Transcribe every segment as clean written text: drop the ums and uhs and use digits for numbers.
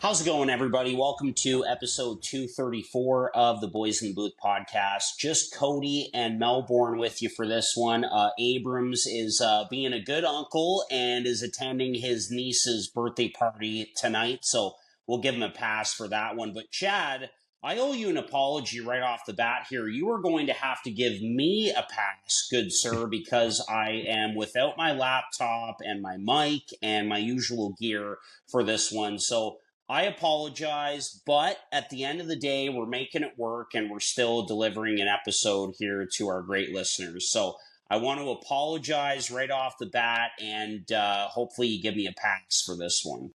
How's it going, everybody? Welcome to episode 234 of the Boys in the Booth podcast. Just Cody and Melbourne with you for this one. Abrams is being a good uncle and is attending his niece's birthday party tonight, so we'll give him a pass for that one. But Chad, I owe you an apology right off the bat here. You are going to have to give me a pass, good sir, because I am without my laptop and my mic and my usual gear for this one. So I apologize, but at the end of the day, we're making it work and we're still delivering an episode here to our great listeners. So I want to apologize right off the bat, and hopefully you give me a pass for this one.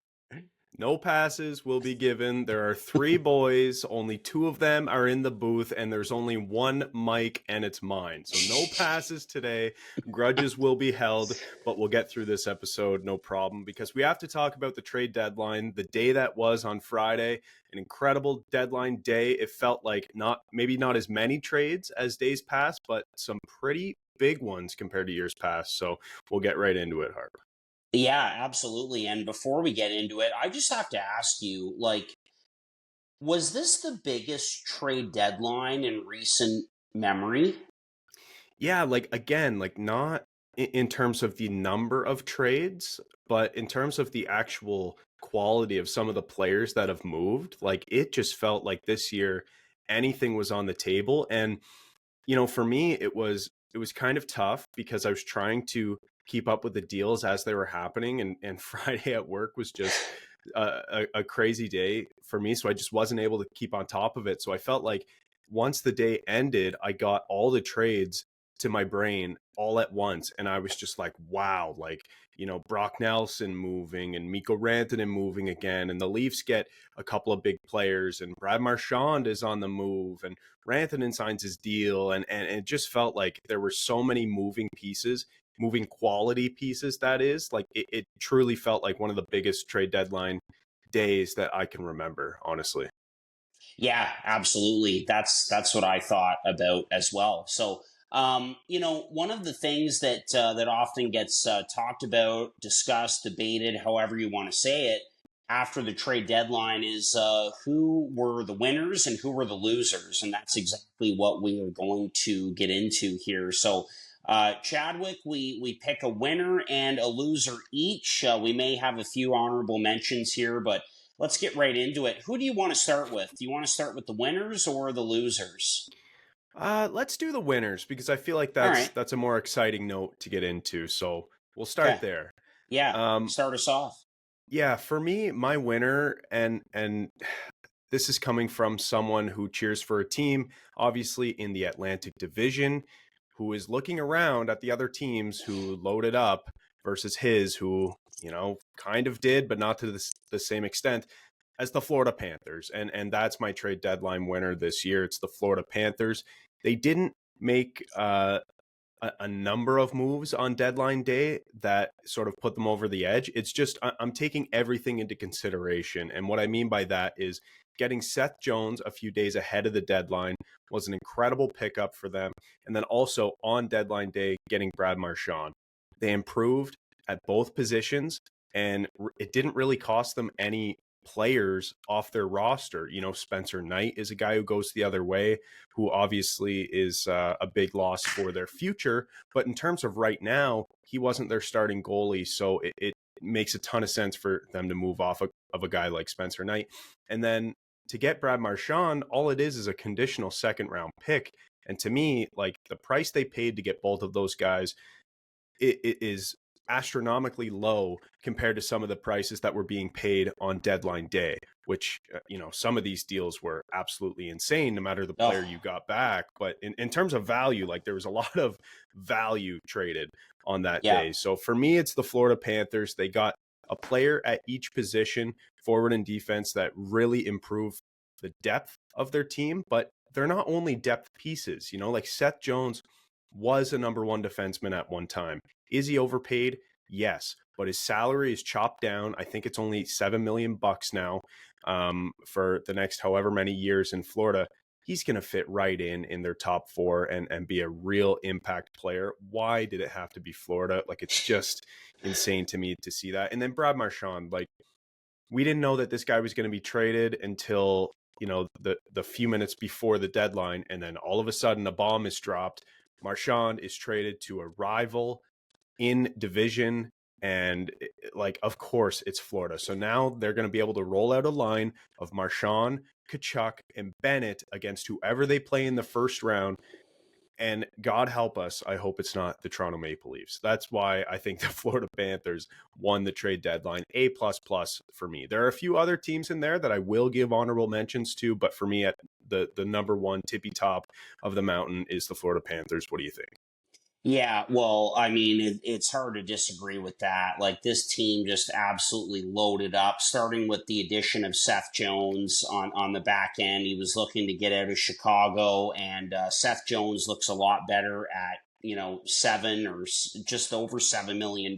No passes will be given. There are three boys. Only two of them are in the booth, and there's only one mic, and it's mine. So no passes today. Grudges will be held, but we'll get through this episode, no problem, because we have to talk about the trade deadline, the day that was on Friday, an incredible deadline day. It felt like maybe not as many trades as days past, but some pretty big ones compared to years past. So we'll get right into it, Harp. Yeah, absolutely. And before we get into it, I just have to ask you, was this the biggest trade deadline in recent memory? Yeah, again, not in terms of the number of trades, but in terms of the actual quality of some of the players that have moved. Like it just felt like this year anything was on the table. And for me it was kind of tough because I was trying to keep up with the deals as they were happening, and Friday at work was just a crazy day for me, so I just wasn't able to keep on top of it. So I felt like once the day ended, I got all the trades to my brain all at once, and I was just like, wow, Brock Nelson moving and Mikko Rantanen moving again, and the Leafs get a couple of big players, and Brad Marchand is on the move, and Rantanen signs his deal, and it just felt like there were so many moving pieces, moving quality pieces. That is, it truly felt like one of the biggest trade deadline days that I can remember, honestly. Yeah, absolutely. That's what I thought about as well. So, one of the things that often gets talked about, discussed, debated, however you want to say it, after the trade deadline is who were the winners and who were the losers, and that's exactly what we are going to get into here. So. Chadwick, we pick a winner and a loser each. We may have a few honorable mentions here, but let's get right into it. Who do you want to start with? Do you want to start with the winners or the losers? Let's do the winners because I feel like All that's right. that's a more exciting note to get into. So we'll Okay. start there. Yeah. Um, Start us off. yeah, for me, my winner, and this is coming from someone who cheers for a team, obviously in the Atlantic Division, who is looking around at the other teams who loaded up versus his, who kind of did, but not to the same extent as the Florida Panthers. And that's my trade deadline winner this year. It's the Florida Panthers. They didn't make a number of moves on deadline day that sort of put them over the edge. It's just I'm taking everything into consideration. And what I mean by that is getting Seth Jones a few days ahead of the deadline was an incredible pickup for them. And then also on deadline day, getting Brad Marchand. They improved at both positions, and it didn't really cost them any players off their roster. Spencer Knight is a guy who goes the other way, who obviously is a big loss for their future. But in terms of right now, he wasn't their starting goalie. So it makes a ton of sense for them to move off of a guy like Spencer Knight. And then to get Brad Marchand, all it is a conditional second round pick. And to me, like the price they paid to get both of those guys, it is astronomically low compared to some of the prices that were being paid on deadline day, which, some of these deals were absolutely insane no matter the Oh, player you got back. But in terms of value, like there was a lot of value traded on that yeah. day. So for me, it's the Florida Panthers. They got a player at each position, forward and defense, that really improve the depth of their team. But they're not only depth pieces, like Seth Jones was a number one defenseman at one time. Is he overpaid? Yes, but his salary is chopped down. I think it's only $7 million now for the next however many years in Florida. He's going to fit right in their top four and be a real impact player. Why did it have to be Florida? Like, it's just insane to me to see that. And then Brad Marchand, like, we didn't know that this guy was going to be traded until, the few minutes before the deadline. And then all of a sudden a bomb is dropped. Marchand is traded to a rival in division. And of course it's Florida. So now they're going to be able to roll out a line of Marchand, Tkachuk, and Bennett against whoever they play in the first round. And God help us, I hope it's not the Toronto Maple Leafs. That's why I think the Florida Panthers won the trade deadline. A++ for me. There are a few other teams in there that I will give honorable mentions to, but for me, at the number one tippy top of the mountain is the Florida Panthers. What do you think? Yeah, well, I mean, it's hard to disagree with that. Like, this team just absolutely loaded up, starting with the addition of Seth Jones on the back end. He was looking to get out of Chicago, and Seth Jones looks a lot better at, just over $7 million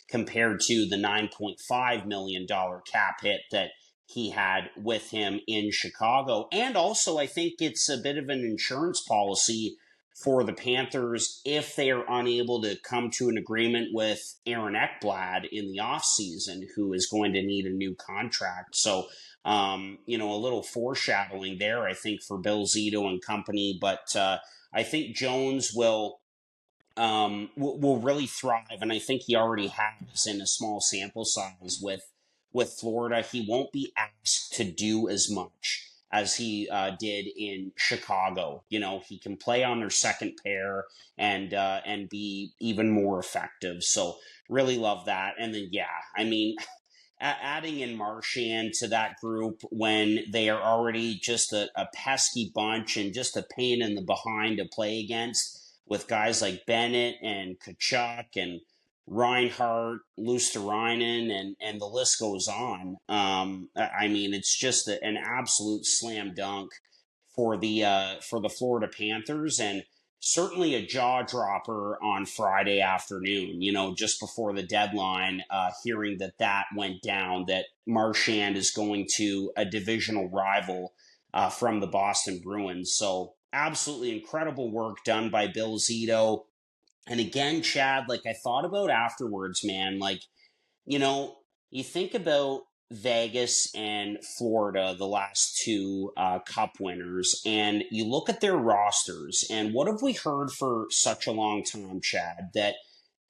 compared to the $9.5 million cap hit that he had with him in Chicago. And also, I think it's a bit of an insurance policy for the Panthers if they are unable to come to an agreement with Aaron Ekblad in the offseason, who is going to need a new contract. So, a little foreshadowing there, I think, for Bill Zito and company. But I think Jones will really thrive, and I think he already has in a small sample size with Florida. He won't be asked to do as much as he did in Chicago. He can play on their second pair and be even more effective. So really love that. And then, adding in Marchand to that group when they are already just a pesky bunch and just a pain in the behind to play against, with guys like Bennett and Tkachuk and Reinhart, Luostarinen, and the list goes on. It's just an absolute slam dunk for the Florida Panthers, and certainly a jaw dropper on Friday afternoon. Just before the deadline, hearing that went down, that Marchand is going to a divisional rival from the Boston Bruins. So absolutely incredible work done by Bill Zito. And again, Chad, I thought about afterwards, man, you think about Vegas and Florida, the last two cup winners, and you look at their rosters, and what have we heard for such a long time, Chad, that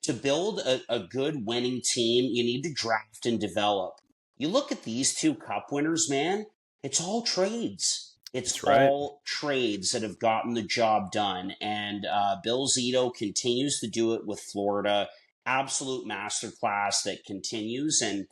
to build a good winning team, you need to draft and develop. You look at these two cup winners, man, it's all trades. It's all trades that have gotten the job done. And Bill Zito continues to do it with Florida. Absolute masterclass that continues. And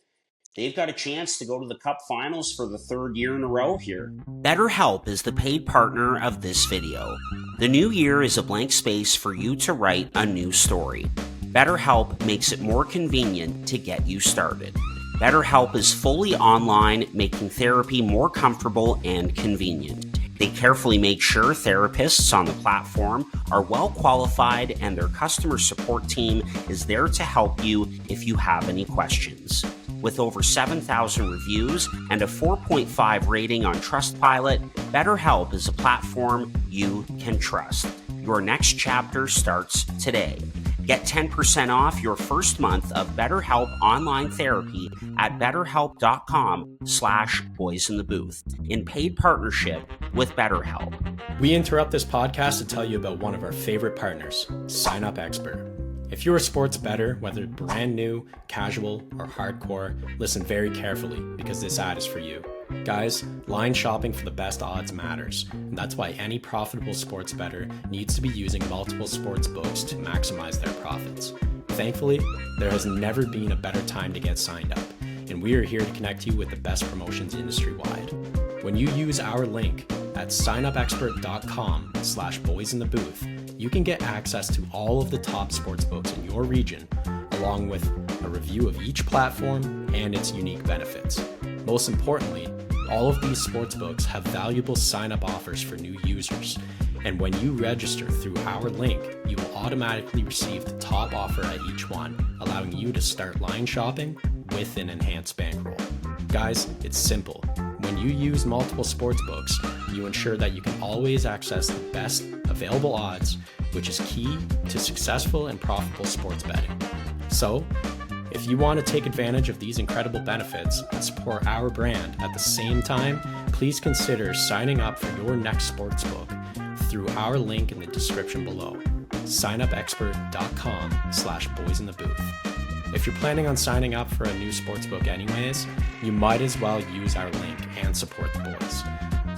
they've got a chance to go to the Cup Finals for the third year in a row here. BetterHelp is the paid partner of this video. The new year is a blank space for you to write a new story. BetterHelp makes it more convenient to get you started. BetterHelp is fully online, making therapy more comfortable and convenient. They carefully make sure therapists on the platform are well qualified, and their customer support team is there to help you if you have any questions. With over 7,000 reviews and a 4.5 rating on Trustpilot, BetterHelp is a platform you can trust. Your next chapter starts today. Get 10% off your first month of BetterHelp online therapy at betterhelp.com/boysinthebooth in paid partnership with BetterHelp. We interrupt this podcast to tell you about one of our favorite partners, Sign Up Expert. If you're a sports bettor, whether brand new, casual, or hardcore, listen very carefully because this ad is for you. Guys, line shopping for the best odds matters, and that's why any profitable sports bettor needs to be using multiple sports books to maximize their profits. Thankfully, there has never been a better time to get signed up, and we are here to connect you with the best promotions industry-wide. When you use our link at signupexpert.com/boysinthebooth, you can get access to all of the top sports books in your region, along with a review of each platform and its unique benefits. Most importantly, all of these sportsbooks have valuable sign-up offers for new users. And when you register through our link, you will automatically receive the top offer at each one, allowing you to start line shopping with an enhanced bankroll. Guys, it's simple. When you use multiple sportsbooks, you ensure that you can always access the best available odds, which is key to successful and profitable sports betting. So, If you want to take advantage of these incredible benefits and support our brand at the same time, please consider signing up for your next sportsbook through our link in the description below, signupexpert.com/boysinthebooth. If you're planning on signing up for a new sportsbook anyways, you might as well use our link and support the boys.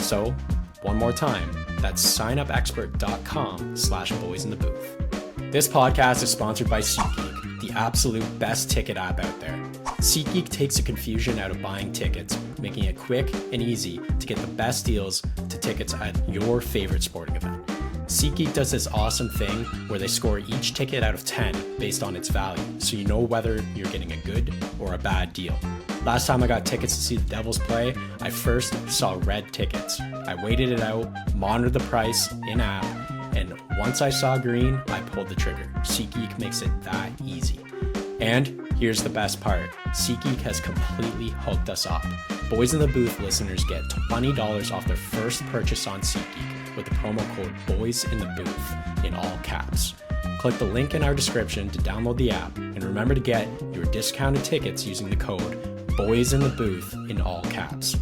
So, one more time, that's signupexpert.com/boysinthebooth. This podcast is sponsored by SeatGeek, the absolute best ticket app out there. SeatGeek takes the confusion out of buying tickets, making it quick and easy to get the best deals to tickets at your favorite sporting event. SeatGeek does this awesome thing where they score each ticket out of 10 based on its value, so you know whether you're getting a good or a bad deal. Last time I got tickets to see the Devils play, I first saw red tickets. I waited it out, monitored the price in-app, and once I saw green, I pulled the trigger. SeatGeek makes it that easy. And here's the best part. SeatGeek has completely hooked us up. Boys in the Booth listeners get $20 off their first purchase on SeatGeek with the promo code BOYSINTHEBOOTH in all caps. Click the link in our description to download the app, and remember to get your discounted tickets using the code BOYSINTHEBOOTH in all caps.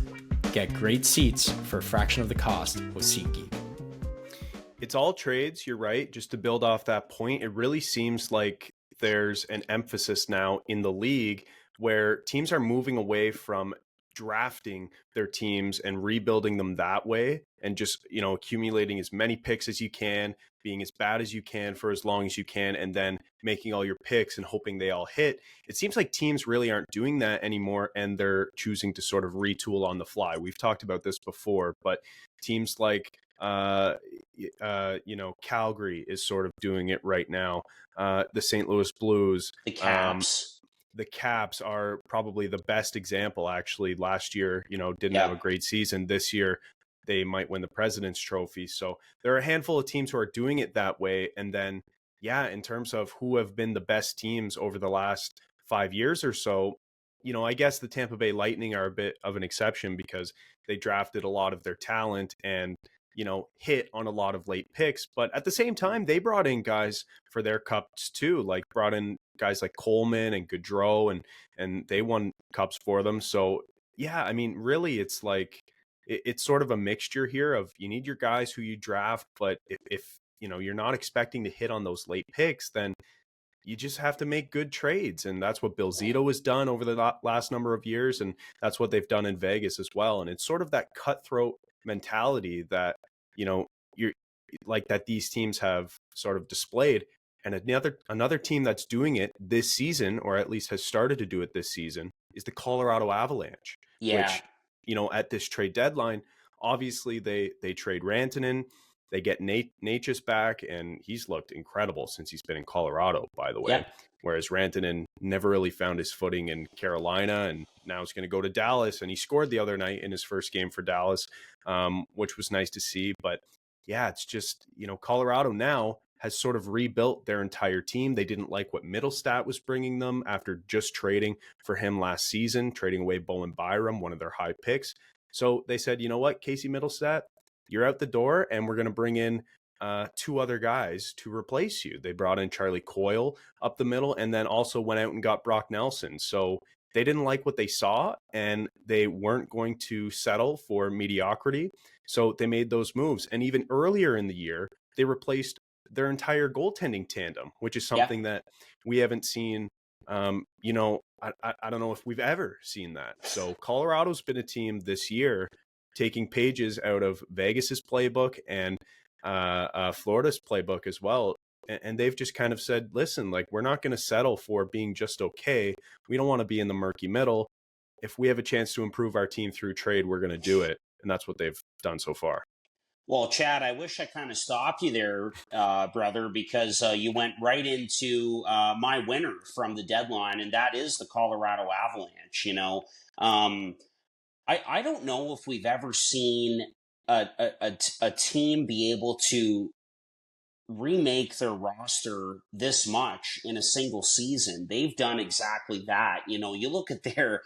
Get great seats for a fraction of the cost with SeatGeek. It's all trades, you're right. Just to build off that point, it really seems like there's an emphasis now in the league where teams are moving away from drafting their teams and rebuilding them that way, and just, accumulating as many picks as you can, being as bad as you can for as long as you can, and then making all your picks and hoping they all hit. It seems like teams really aren't doing that anymore, and they're choosing to sort of retool on the fly. We've talked about this before, but teams like Calgary is sort of doing it right now. The St. Louis Blues, The Caps. The Caps are probably the best example. Actually, last year, didn't have a great season. This year, they might win the President's Trophy. So there are a handful of teams who are doing it that way. And then, in terms of who have been the best teams over the last 5 years or so, I guess the Tampa Bay Lightning are a bit of an exception because they drafted a lot of their talent and hit on a lot of late picks. But at the same time, they brought in guys for their cups too, like brought in guys like Coleman and Gaudreau, and they won cups for them. So, really, it's like, it's sort of a mixture here of, you need your guys who you draft, but if you're not expecting to hit on those late picks, then you just have to make good trades. And that's what Bill Zito has done over the last number of years. And that's what they've done in Vegas as well. And it's sort of that cutthroat mentality that, you're like, that these teams have sort of displayed. And another team that's doing it this season, or at least has started to do it this season, is the Colorado Avalanche. Yeah. Which, at this trade deadline, obviously they trade Rantanen, they get Natchez back, and he's looked incredible since he's been in Colorado, by the way. Yeah. Whereas Rantanen never really found his footing in Carolina, and now he's going to go to Dallas, and he scored the other night in his first game for Dallas, which was nice to see. But it's just, Colorado now has sort of rebuilt their entire team. They didn't like what Middlestat was bringing them after just trading for him last season, trading away Bowen Byram, one of their high picks. So they said, you know what, Casey Middlestat, you're out the door, and we're going to bring in two other guys to replace you. They brought in Charlie Coyle up the middle, and then also went out and got Brock Nelson. So they didn't like what they saw, and they weren't going to settle for mediocrity. So they made those moves. And even earlier in the year, they replaced their entire goaltending tandem, which is something that we haven't seen. I don't know if we've ever seen that. So Colorado's been a team this year taking pages out of Vegas's playbook and Florida's playbook as well. And they've just kind of said, listen, like, we're not going to settle for being just okay. We don't want to be in the murky middle. If we have a chance to improve our team through trade, we're going to do it. And that's what they've done so far. Well, Chad, I wish I kind of stopped you there, brother, because you went right into my winner from the deadline, and that is the Colorado Avalanche. I don't know if we've ever seen a team be able to remake their roster this much in a single season. They've done exactly that. You look at their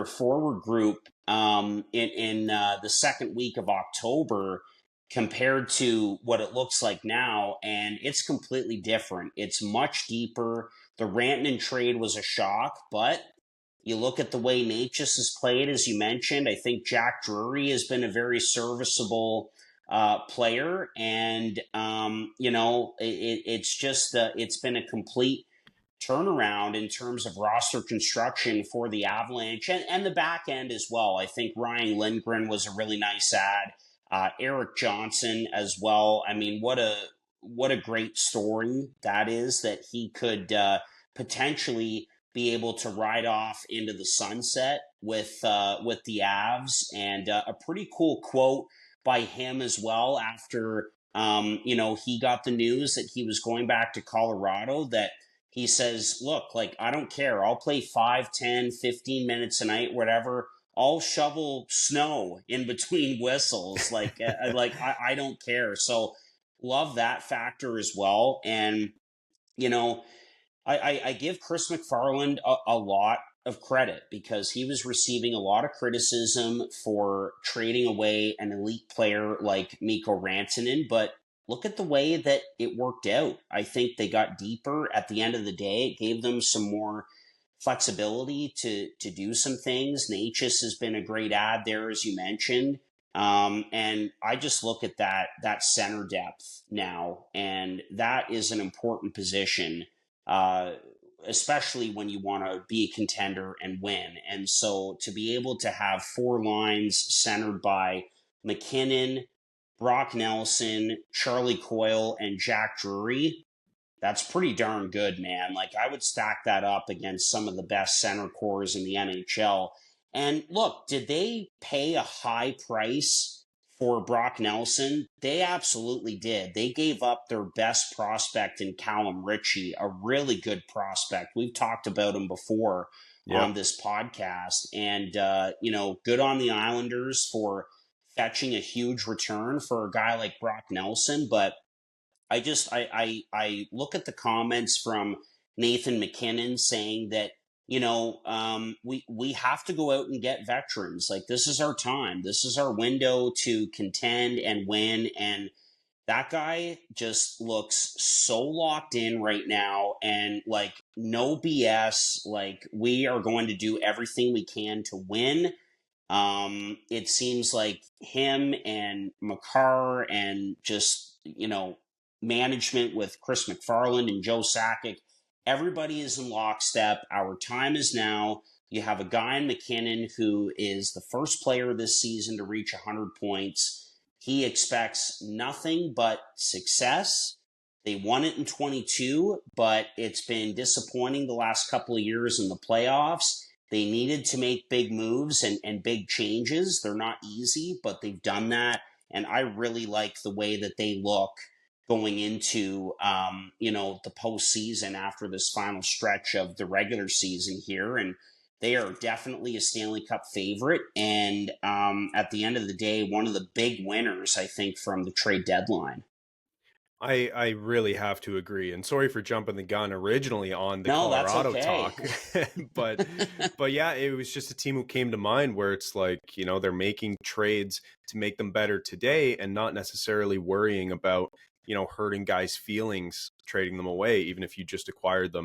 forward group in the second week of October compared to what it looks like now, and it's completely different. It's much deeper. the Rantanen trade was a shock, but you look at the way Necas has played, as you mentioned. I think Jack Drury has been a very serviceable player, and it's just it's been a complete turnaround in terms of roster construction for the Avalanche and the back end as well. I think Ryan Lindgren was a really nice add. Eric Johnson as well. I mean, what a great story that is, that he could potentially be able to ride off into the sunset with the Avs, and a pretty cool quote by him as well after he got the news that he was going back to Colorado, that he says, look, like, I don't care. I'll play 5, 10, 15 minutes a night, whatever. I'll shovel snow in between whistles. I don't care. So love that factor as well. And, I give Chris MacFarland a lot of credit, because he was receiving a lot of criticism for trading away an elite player like Mikko Rantanen, but look at the way that it worked out. I think they got deeper at the end of the day. It gave them some more flexibility to do some things. Necas has been a great add there, as you mentioned. And I just look at that center depth now, and that is an important position, especially when you want to be a contender and win. And so to be able to have 4 lines centered by McKinnon, Brock Nelson, Charlie Coyle, and Jack Drury, that's pretty darn good, man. Like, I would stack that up against some of the best center cores in the NHL. And look, did they pay a high price for Brock Nelson? They absolutely did. They gave up their best prospect in Callum Ritchie, a really good prospect. We've talked about him before on this podcast. And, good on the Islanders for fetching a huge return for a guy like Brock Nelson. But I look at the comments from Nathan McKinnon saying that, we have to go out and get veterans. Like, this is our time. This is our window to contend and win. And that guy just looks so locked in right now, and like, no BS. Like, we are going to do everything we can to win. It seems like him and Makar and just, management with Chris MacFarland and Joe Sakic, everybody is in lockstep. Our time is now. You have a guy in McKinnon who is the first player this season to reach 100 points. He expects nothing but success. They won it in 22, but it's been disappointing the last couple of years in the playoffs. They needed to make big moves and big changes. They're not easy, but they've done that. And I really like the way that they look going into, the postseason after this final stretch of the regular season here. And they are definitely a Stanley Cup favorite. And at the end of the day, one of the big winners, I think, from the trade deadline. I really have to agree, and sorry for jumping the gun originally on the Colorado talk, but yeah, it was just a team who came to mind where it's like, they're making trades to make them better today and not necessarily worrying about, hurting guys' feelings, trading them away, even if you just acquired them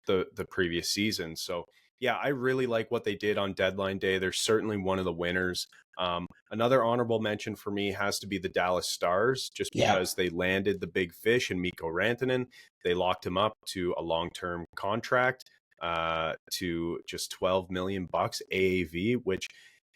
the previous season. So yeah, I really like what they did on deadline day. They're certainly one of the winners. Another honorable mention for me has to be the Dallas Stars, just because they landed the big fish in Mikko Rantanen. They locked him up to a long-term contract to just $12 million AAV, which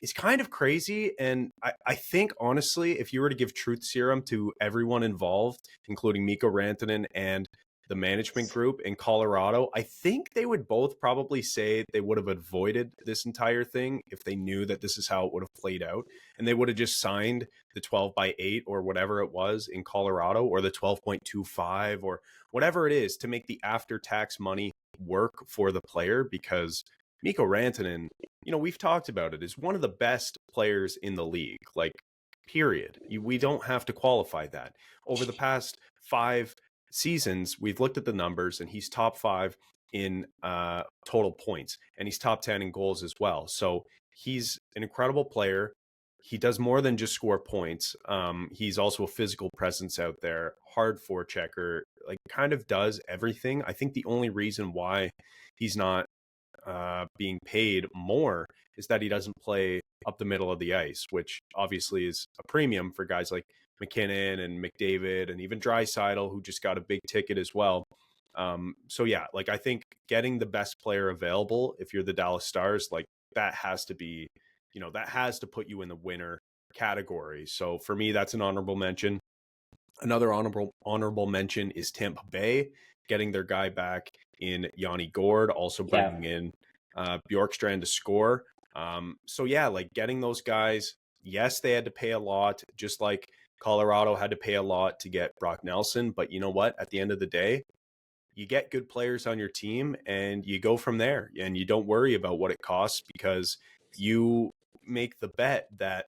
is kind of crazy. And I think, honestly, if you were to give truth serum to everyone involved, including Mikko Rantanen and the management group in Colorado, I think they would both probably say they would have avoided this entire thing if they knew that this is how it would have played out. And they would have just signed the 12/8 or whatever it was in Colorado, or the 12.25 or whatever it is, to make the after-tax money work for the player. Because Mikko Rantanen, we've talked about it, is one of the best players in the league, like, period. We don't have to qualify that. Over the past 5 seasons, we've looked at the numbers, and he's top 5 in total points, and he's top 10 in goals as well. So he's an incredible player. he does more than just score points. He's also a physical presence out there, hard forechecker, like kind of does everything. I think the only reason why he's not being paid more is that he doesn't play up the middle of the ice, which obviously is a premium for guys like McKinnon and McDavid and even Draisaitl, who just got a big ticket as well. So yeah, like I think getting the best player available, if you're the Dallas Stars, like that has to be, that has to put you in the winner category. So for me, that's an honorable mention. Another honorable mention is Tampa Bay getting their guy back in Yanni Gourde, also bringing in Bjorkstrand to score. So yeah, like getting those guys, yes, they had to pay a lot, just like Colorado had to pay a lot to get Brock Nelson. But you know what? At the end of the day, you get good players on your team and you go from there, and you don't worry about what it costs because you make the bet that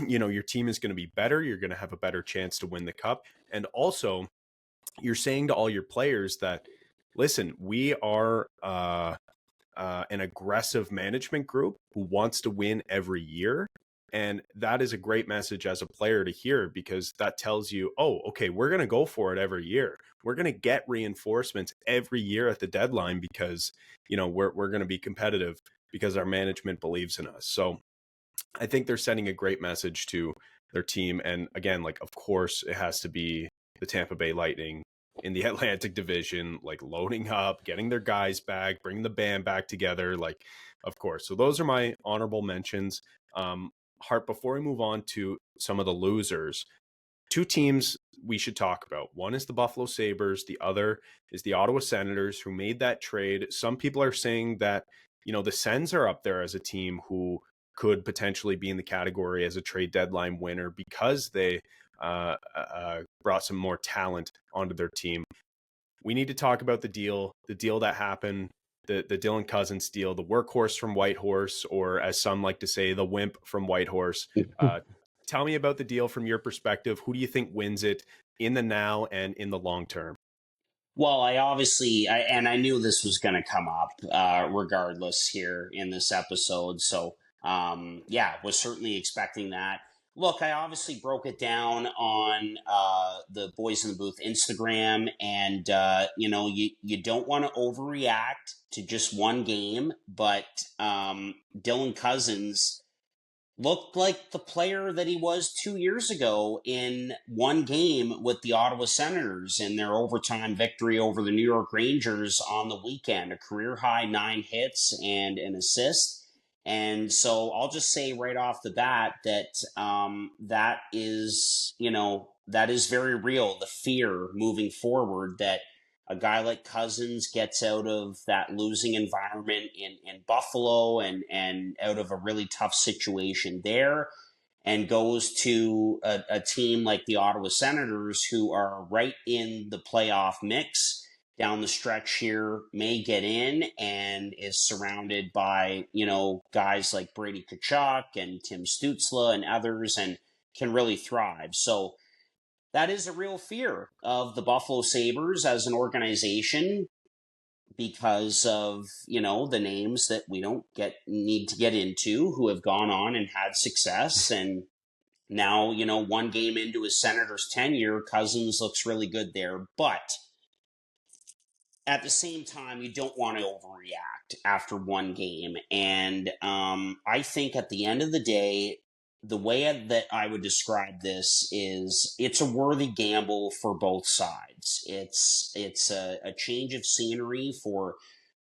your team is going to be better. You're going to have a better chance to win the cup. And also you're saying to all your players that, listen, we are an aggressive management group who wants to win every year. And that is a great message as a player to hear, because that tells you, oh, okay, we're going to go for it every year. We're going to get reinforcements every year at the deadline because, we're going to be competitive because our management believes in us. So I think they're sending a great message to their team. And again, like, of course, it has to be the Tampa Bay Lightning in the Atlantic Division, like loading up, getting their guys back, bringing the band back together, like, of course. So those are my honorable mentions. Hart, before we move on to some of the losers, two teams we should talk about. One is the Buffalo Sabres. The other is the Ottawa Senators, who made that trade. Some people are saying that, the Sens are up there as a team who could potentially be in the category as a trade deadline winner because they brought some more talent onto their team. We need to talk about the deal that happened, the Dylan Cozens deal, the workhorse from Whitehorse, or as some like to say, the wimp from Whitehorse. Tell me about the deal from your perspective. Who do you think wins it in the now and in the long term? Well, I knew this was going to come up regardless here in this episode. So, was certainly expecting that. Look, I obviously broke it down on the Boys in the Booth Instagram, and you don't want to overreact to just one game, but Dylan Cozens looked like the player that he was 2 years ago in one game with the Ottawa Senators in their overtime victory over the New York Rangers on the weekend. A career high 9 hits and an assist. And so I'll just say right off the bat that that is very real. The fear moving forward that a guy like Cozens gets out of that losing environment in Buffalo and out of a really tough situation there and goes to a team like the Ottawa Senators, who are right in the playoff mix down the stretch here, may get in and is surrounded by, guys like Brady Tkachuk and Tim Stützle and others, and can really thrive. So that is a real fear of the Buffalo Sabres as an organization because of, the names that we don't need to get into who have gone on and had success. And now, one game into his Senators tenure, Cozens looks really good there. But at the same time, you don't want to overreact after one game. And I think at the end of the day, the way that I would describe this is it's a worthy gamble for both sides. It's a change of scenery for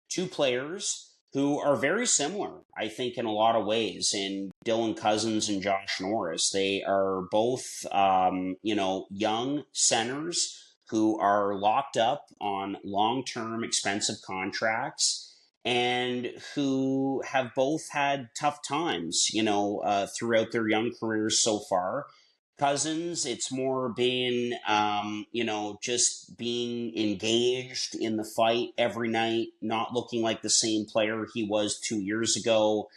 two players who are very similar, I think, in a lot of ways, in Dylan Cozens and Josh Norris. They are both, young centers who are locked up on long-term expensive contracts and who have both had tough times, throughout their young careers so far. Cozens, it's more being, just being engaged in the fight every night, not looking like the same player he was 2 years ago,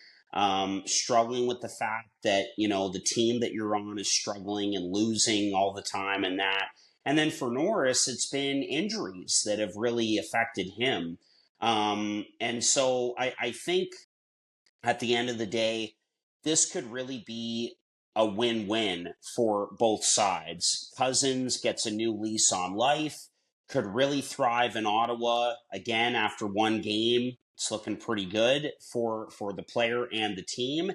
struggling with the fact that, the team that you're on is struggling and losing all the time and that. And then for Norris, it's been injuries that have really affected him. And so I think at the end of the day, this could really be a win-win for both sides. Cousins gets a new lease on life, could really thrive in Ottawa again after one game. It's looking pretty good for the player and the team.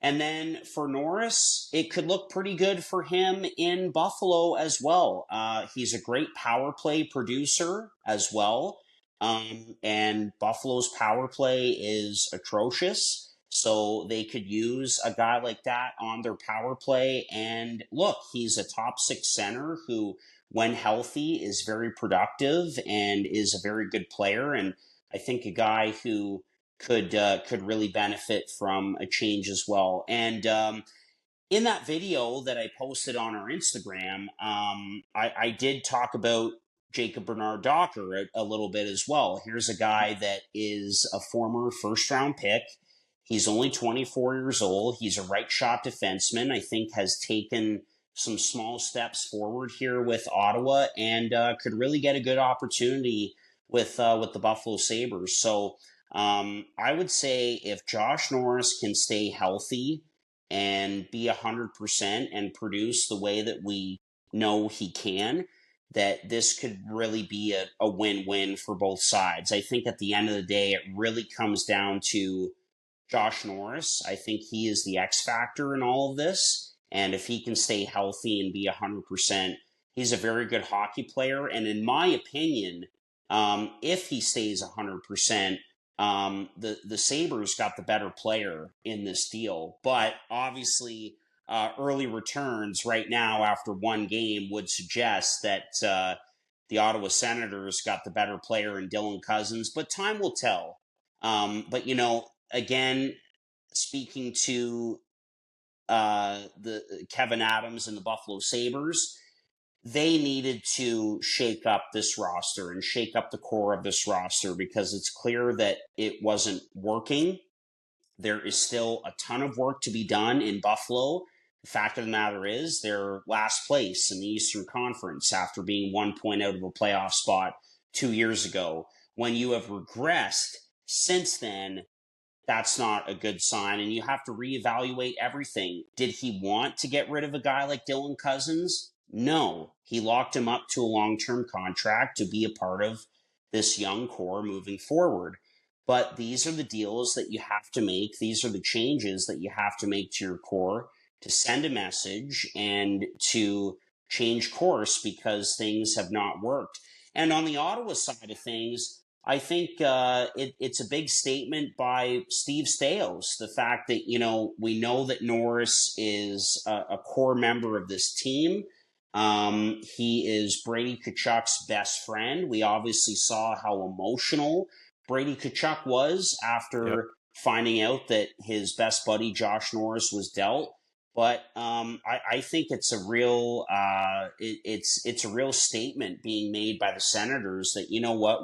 And then for Norris, it could look pretty good for him in Buffalo as well. He's a great power play producer as well. And Buffalo's power play is atrocious. So they could use a guy like that on their power play. And look, he's a top six center who, when healthy, is very productive and is a very good player. And I think a guy who could really benefit from a change as well. And in that video that I posted on our Instagram, I did talk about Jacob Bernard Docker a little bit as well. Here's a guy that is a former first round pick. He's only 24 years old. He's a right shot defenseman. I think has taken some small steps forward here with Ottawa and could really get a good opportunity with the Buffalo Sabres. So I would say if Josh Norris can stay healthy and be 100% and produce the way that we know he can, that this could really be a win-win for both sides. I think at the end of the day, it really comes down to Josh Norris. I think he is the X factor in all of this. And if he can stay healthy and be 100%, he's a very good hockey player. And in my opinion, if he stays 100%, the Sabres got the better player in this deal. But obviously, early returns right now after one game would suggest that the Ottawa Senators got the better player in Dylan Cousins. But time will tell. But, again, speaking to the Kevin Adams and the Buffalo Sabres, they needed to shake up this roster and shake up the core of this roster because it's clear that it wasn't working. There is still a ton of work to be done in Buffalo. The fact of the matter is they're last place in the Eastern Conference after being 1 point out of a playoff spot 2 years ago. When you have regressed since then, that's not a good sign, and you have to reevaluate everything. Did he want to get rid of a guy like Dylan Cousins? No. He locked him up to a long-term contract to be a part of this young core moving forward. But these are the deals that you have to make. These are the changes that you have to make to your core to send a message and to change course because things have not worked. And on the Ottawa side of things, I think it's a big statement by Steve Staios. The fact that, we know that Norris is a core member of this team. He is Brady Tkachuk's best friend. We obviously saw how emotional Brady Tkachuk was after finding out that his best buddy Josh Norris was dealt. But I think it's a real it's a real statement being made by the Senators that,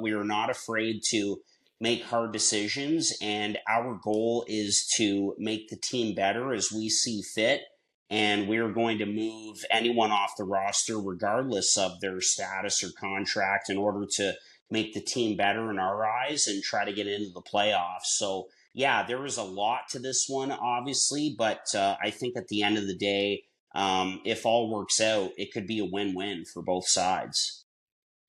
we are not afraid to make hard decisions, and our goal is to make the team better as we see fit. And we're going to move anyone off the roster, regardless of their status or contract, in order to make the team better in our eyes and try to get into the playoffs. So, yeah, there was a lot to this one, obviously, but I think at the end of the day, if all works out, it could be a win-win for both sides.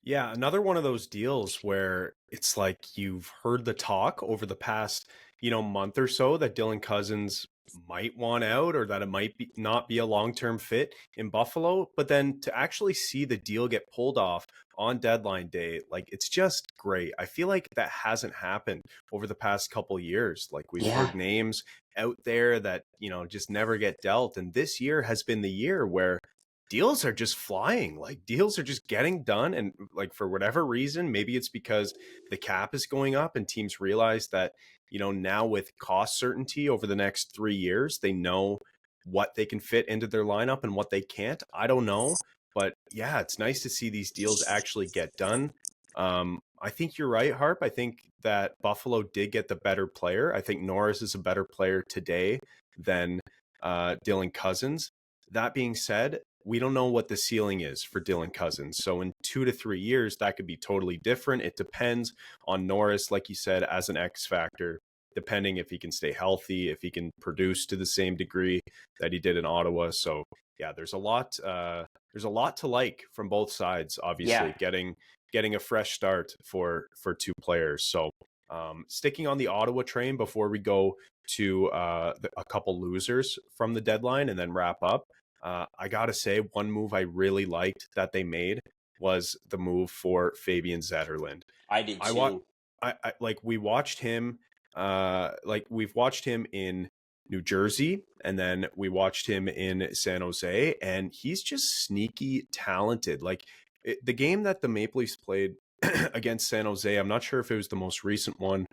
Yeah, another one of those deals where it's like you've heard the talk over the past, month or so that Dylan Cousins might want out or that it might not be a long-term fit in Buffalo, but then to actually see the deal get pulled off on deadline day, like it's just great. I feel like that hasn't happened over the past couple years. Like we've heard names out there that, just never get dealt. And this year has been the year where deals are just flying. Like deals are just getting done. And like for whatever reason, maybe it's because the cap is going up and teams realize that, now with cost certainty over the next 3 years, they know what they can fit into their lineup and what they can't. I don't know. But yeah, it's nice to see these deals actually get done. I think you're right, Harp. I think that Buffalo did get the better player. I think Norris is a better player today than Dylan Cousins. That being said, we don't know what the ceiling is for Dylan Cousins. So in 2 to 3 years, that could be totally different. It depends on Norris, like you said, as an X factor. depending if he can stay healthy, if he can produce to the same degree that he did in Ottawa. So yeah, there's a lot to like from both sides, Yeah. obviously, getting a fresh start for two players. So sticking on the Ottawa train before we go to a couple losers from the deadline and then wrap up. I gotta say, one move I really liked that they made was the move for Fabian Zetterlund. I did I wa- too. I like we watched him like we've watched him in New Jersey and then we watched him in San Jose, and he's just sneaky talented. Like the game that the Maple Leafs played against San Jose, I'm not sure if it was the most recent one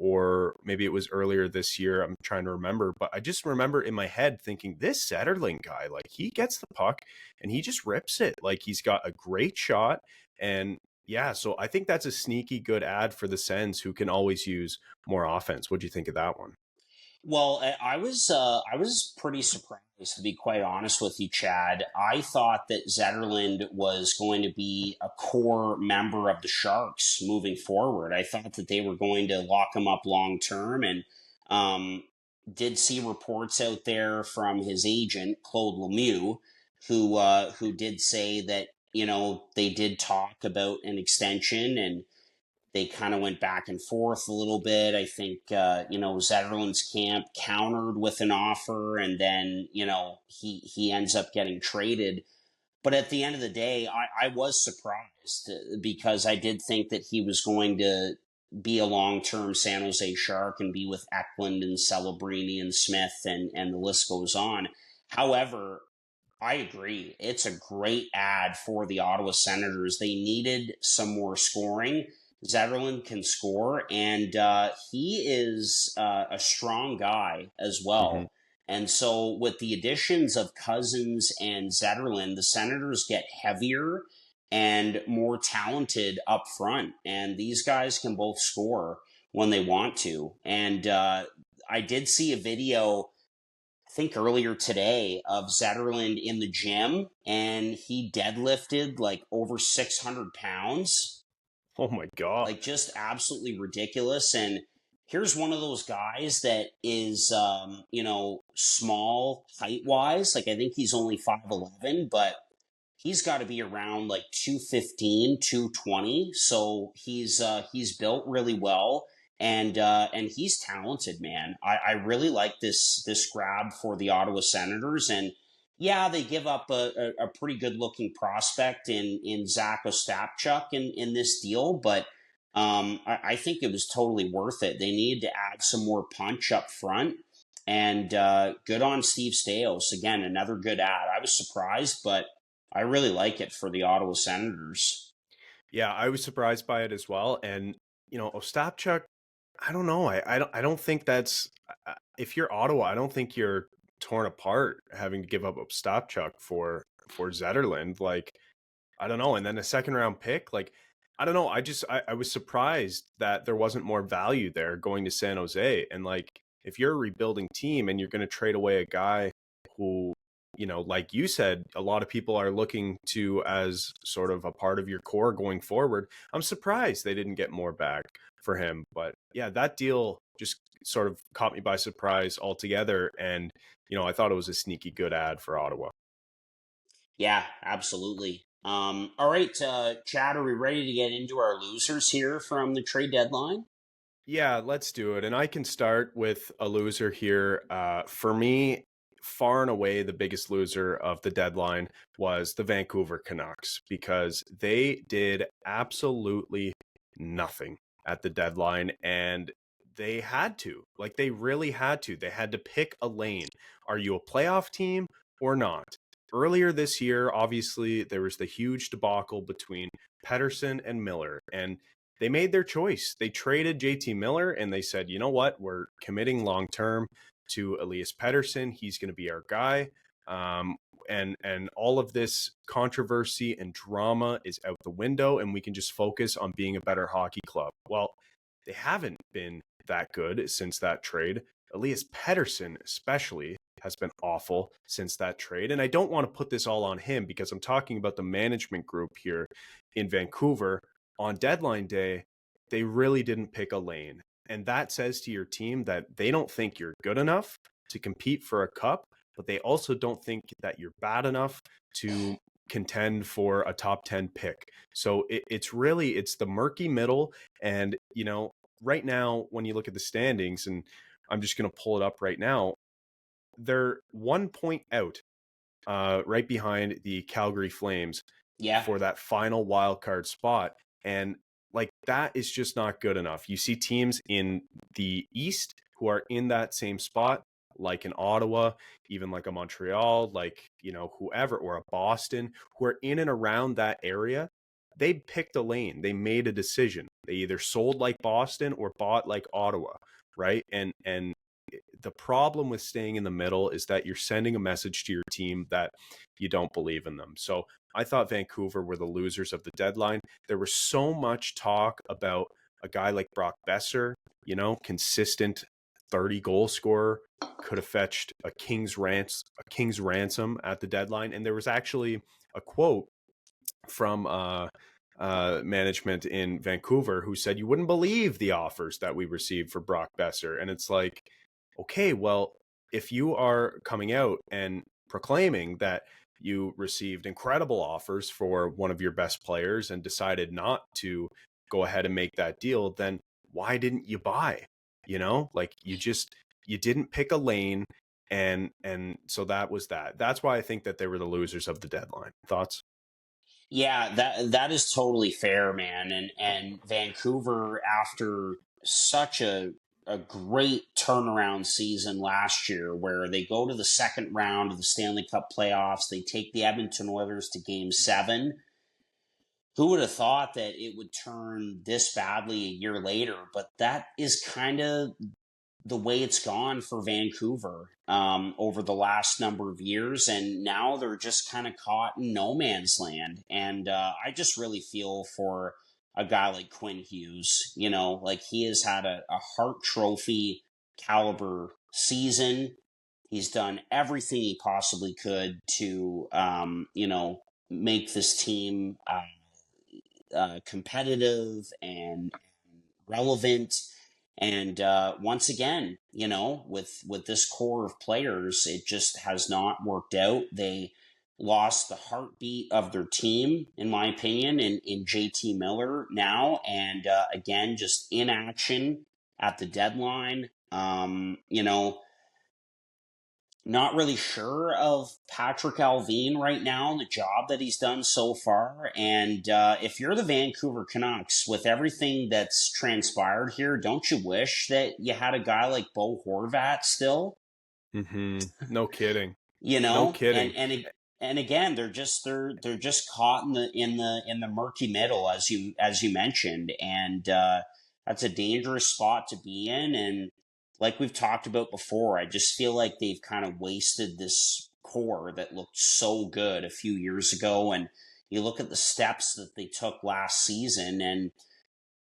or maybe it was earlier this year. I'm trying to remember, but I just remember in my head thinking, this Zetterling guy, like he gets the puck and he just rips it. Like he's got a great shot. And yeah, so I think that's a sneaky good ad for the Sens, who can always use more offense. What do you think of that one? Well, I was pretty surprised, to be quite honest with you, Chad. I thought that Zetterlund was going to be a core member of the Sharks moving forward. I thought that they were going to lock him up long term, and um, did see reports out there from his agent Claude Lemieux, who did say that they did talk about an extension, and they kind of went back and forth a little bit. I think, Zetterlund's camp countered with an offer, and then, he ends up getting traded. But at the end of the day, I was surprised because I did think that he was going to be a long-term San Jose Shark and be with Eklund and Celebrini and Smith, and the list goes on. However, I agree. It's a great ad for the Ottawa Senators. They needed some more scoring. Zetterlund can score, and he is a strong guy as Hmm. well. And so, with the additions of Cousins and Zetterlund, the Senators get heavier and more talented up front. And these guys can both score when they want to. And I did see a video, I think earlier today, of Zetterlund in the gym, and he deadlifted like over 600 pounds, Oh my God. like just absolutely ridiculous. And here's one of those guys that is, small height wise. Like I think he's only 5'11", but he's got to be around like 215, 220. So he's built really well, and he's talented, man. I really like this grab for the Ottawa Senators. And yeah, they give up a pretty good looking prospect in Zach Ostapchuk in this deal, but I think it was totally worth it. They needed to add some more punch up front, and good on Steve Stais. Again, another good ad. I was surprised, but I really like it for the Ottawa Senators. Yeah, I was surprised by it as well. And Ostapchuk, I don't know. I don't think that's if you're Ottawa, I don't think you're torn apart having to give up Ostapchuk for Zetterlund. Like I don't know. And then a second round pick, like I don't know. I was surprised that there wasn't more value there going to San Jose. And like if you're a rebuilding team and you're going to trade away a guy who, like you said, a lot of people are looking to as sort of a part of your core going forward. I'm surprised they didn't get more back for him. But yeah, that deal just sort of caught me by surprise altogether. And, I thought it was a sneaky good ad for Ottawa. Yeah, absolutely. All right, Chad, are we ready to get into our losers here from the trade deadline? Yeah, let's do it. And I can start with a loser here. For me, far and away, the biggest loser of the deadline was the Vancouver Canucks, because they did absolutely nothing at the deadline. And they had to, like, they really had to. They had to pick a lane. Are you a playoff team or not? Earlier this year, obviously, there was the huge debacle between Pettersson and Miller. And they made their choice. They traded JT Miller and they said, you know what? We're committing long term to Elias Pettersson. He's going to be our guy. And all of this controversy and drama is out the window, and we can just focus on being a better hockey club. Well, they haven't been that good since that trade. Elias Pettersson, especially, has been awful since that trade. And I don't want to put this all on him because I'm talking about the management group here in Vancouver. On deadline day, they really didn't pick a lane. And that says to your team that they don't think you're good enough to compete for a cup, but they also don't think that you're bad enough to contend for a top 10 pick. So it's the murky middle. And, right now, when you look at the standings, and I'm just going to pull it up right now, they're 1 point out, right behind the Calgary Flames Yeah. for that final wild card spot. And like, that is just not good enough. You see teams in the East who are in that same spot, like in Ottawa, even like a Montreal, like, whoever, or a Boston, who are in and around that area. They picked a lane. They made a decision. They either sold like Boston or bought like Ottawa, right? And the problem with staying in the middle is that you're sending a message to your team that you don't believe in them. So I thought Vancouver were the losers of the deadline. There was so much talk about a guy like Brock Besser, consistent 30 goal scorer, could have fetched a king's ransom at the deadline. And there was actually a quote from management in Vancouver who said, "You wouldn't believe the offers that we received for Brock Besser." And it's like, okay, well, if you are coming out and proclaiming that you received incredible offers for one of your best players and decided not to go ahead and make that deal, then why didn't you buy? Like, you didn't pick a lane. And so that was that. That's why I think that they were the losers of the deadline. Thoughts? Yeah, that is totally fair, man. And Vancouver, after such a great turnaround season last year, where they go to the second round of the Stanley Cup playoffs, they take the Edmonton Oilers to Game 7. Who would have thought that it would turn this badly a year later? But that is kind of the way it's gone for Vancouver over the last number of years. And now they're just kind of caught in no man's land. And I just really feel for a guy like Quinn Hughes. Like, he has had a Hart Trophy caliber season. He's done everything he possibly could to, make this team competitive and relevant. And once again, with this core of players, it just has not worked out. They lost the heartbeat of their team, in my opinion, in JT Miller now. And again, just inaction at the deadline. Not really sure of Patrick Alvin right now and the job that he's done so far. And if you're the Vancouver Canucks, with everything that's transpired here, don't you wish that you had a guy like Bo Horvat still? Mm-hmm. No kidding. You No know, kidding. and again, they're just caught in the murky middle, as you mentioned, and that's a dangerous spot to be in. And like we've talked about before, I just feel like they've kind of wasted this core that looked so good a few years ago. And you look at the steps that they took last season, and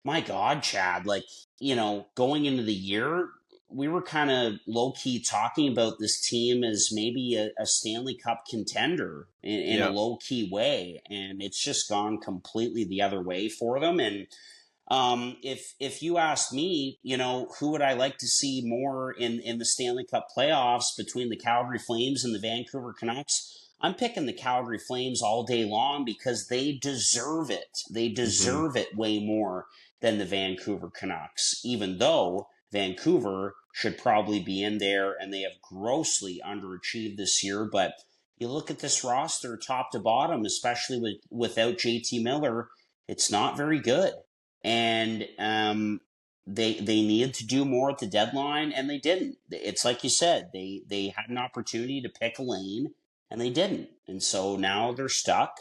my God, Chad, like, going into the year, we were kind of low key talking about this team as maybe a Stanley Cup contender in a Yeah. low key way. And it's just gone completely the other way for them. And if you ask me, who would I like to see more in the Stanley Cup playoffs between the Calgary Flames and the Vancouver Canucks? I'm picking the Calgary Flames all day long because they deserve it. They Mm-hmm. deserve it way more than the Vancouver Canucks, even though Vancouver should probably be in there and they have grossly underachieved this year. But you look at this roster top to bottom, especially without JT Miller, it's not very good. And they needed to do more at the deadline, and they didn't. It's like you said, they had an opportunity to pick a lane, and they didn't. And so now they're stuck,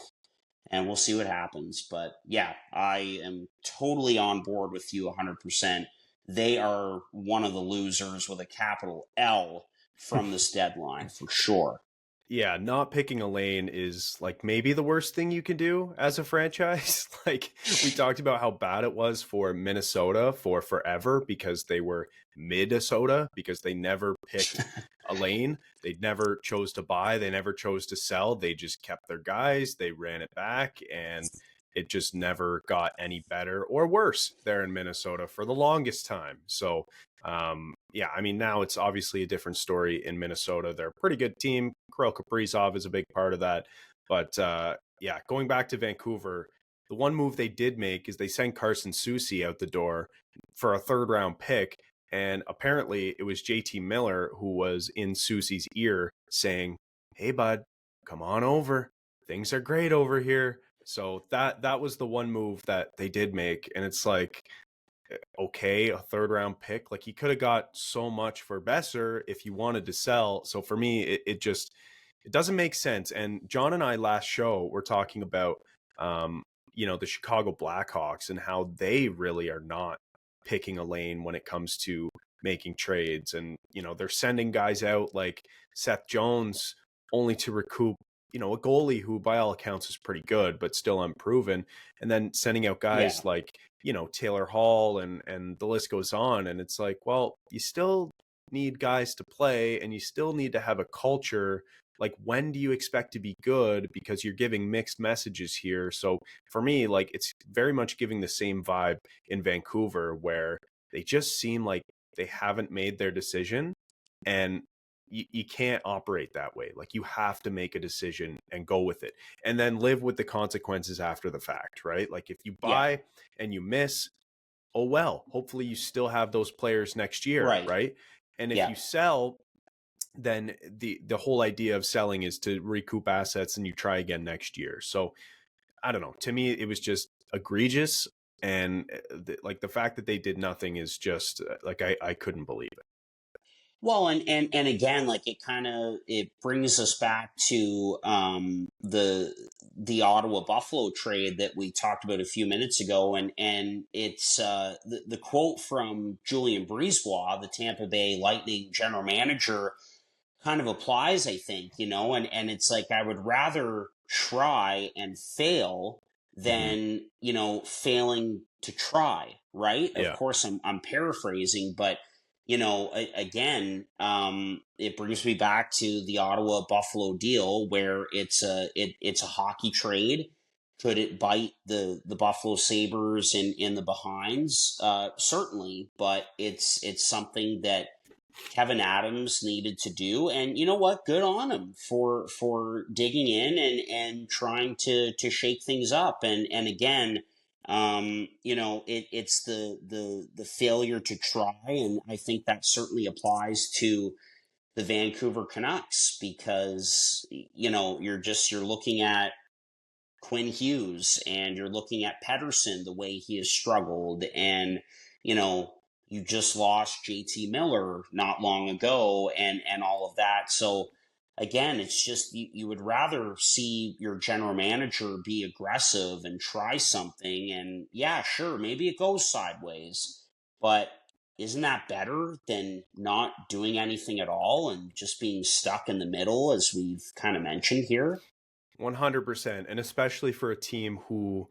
and we'll see what happens. But yeah, I am totally on board with you 100%. They are one of the losers with a capital L from this deadline for sure. Yeah, not picking a lane is like maybe the worst thing you can do as a franchise. Like, we talked about how bad it was for Minnesota for forever because they were Minnesota, because they never picked a lane. They never chose to buy, they never chose to sell. They just kept their guys, they ran it back, and it just never got any better or worse there in Minnesota for the longest time. So, yeah, I mean, now it's obviously a different story in Minnesota. They're a pretty good team. Kirill Kaprizov is a big part of that. But yeah, going back to Vancouver, the one move they did make is they sent Carson Soucy out the door for a 3rd-round pick. And apparently it was JT Miller who was in Soucy's ear saying, "Hey, bud, come on over. Things are great over here." So that was the one move that they did make. And it's like, okay, a 3rd-round pick. Like, he could have got so much for Besser if he wanted to sell. So for me, it doesn't make sense. And John and I last show were talking about, the Chicago Blackhawks and how they really are not picking a lane when it comes to making trades. And, they're sending guys out like Seth Jones only to recoup, a goalie who by all accounts is pretty good, but still unproven. And then sending out guys like, Taylor Hall and the list goes on. And it's like, well, you still need guys to play and you still need to have a culture. Like, when do you expect to be good? Because you're giving mixed messages here. So for me, like, it's very much giving the same vibe in Vancouver, where they just seem like they haven't made their decision, and you can't operate that way. Like, you have to make a decision and go with it and then live with the consequences after the fact, right? Like, if you buy and you miss, oh well, hopefully you still have those players next year, right? And if you sell, then the whole idea of selling is to recoup assets and you try again next year. So I don't know. To me, it was just egregious. And like, the fact that they did nothing is just like, I couldn't believe it. Well, and again, like, it brings us back to the Ottawa Buffalo trade that we talked about a few minutes ago, and it's the quote from Julien Brisebois, the Tampa Bay Lightning general manager, kind of applies, I think, and it's like, I would rather try and fail than, failing to try, right? Yeah. Of course, I'm paraphrasing, but, again, it brings me back to the Ottawa Buffalo deal, where it's a hockey trade. Could it bite the Buffalo Sabres in the behinds? Certainly, but it's something that Kevyn Adams needed to do, and you know what? Good on him for digging in and trying to shake things up. And again, it's the failure to try, and I think that certainly applies to the Vancouver Canucks, because you're looking at Quinn Hughes and you're looking at Pettersson, the way he has struggled, and you just lost JT Miller not long ago, and all of that. So again, it's just, you would rather see your general manager be aggressive and try something. And yeah, sure, maybe it goes sideways, but isn't that better than not doing anything at all and just being stuck in the middle, as we've kind of mentioned here? 100%. And especially for a team who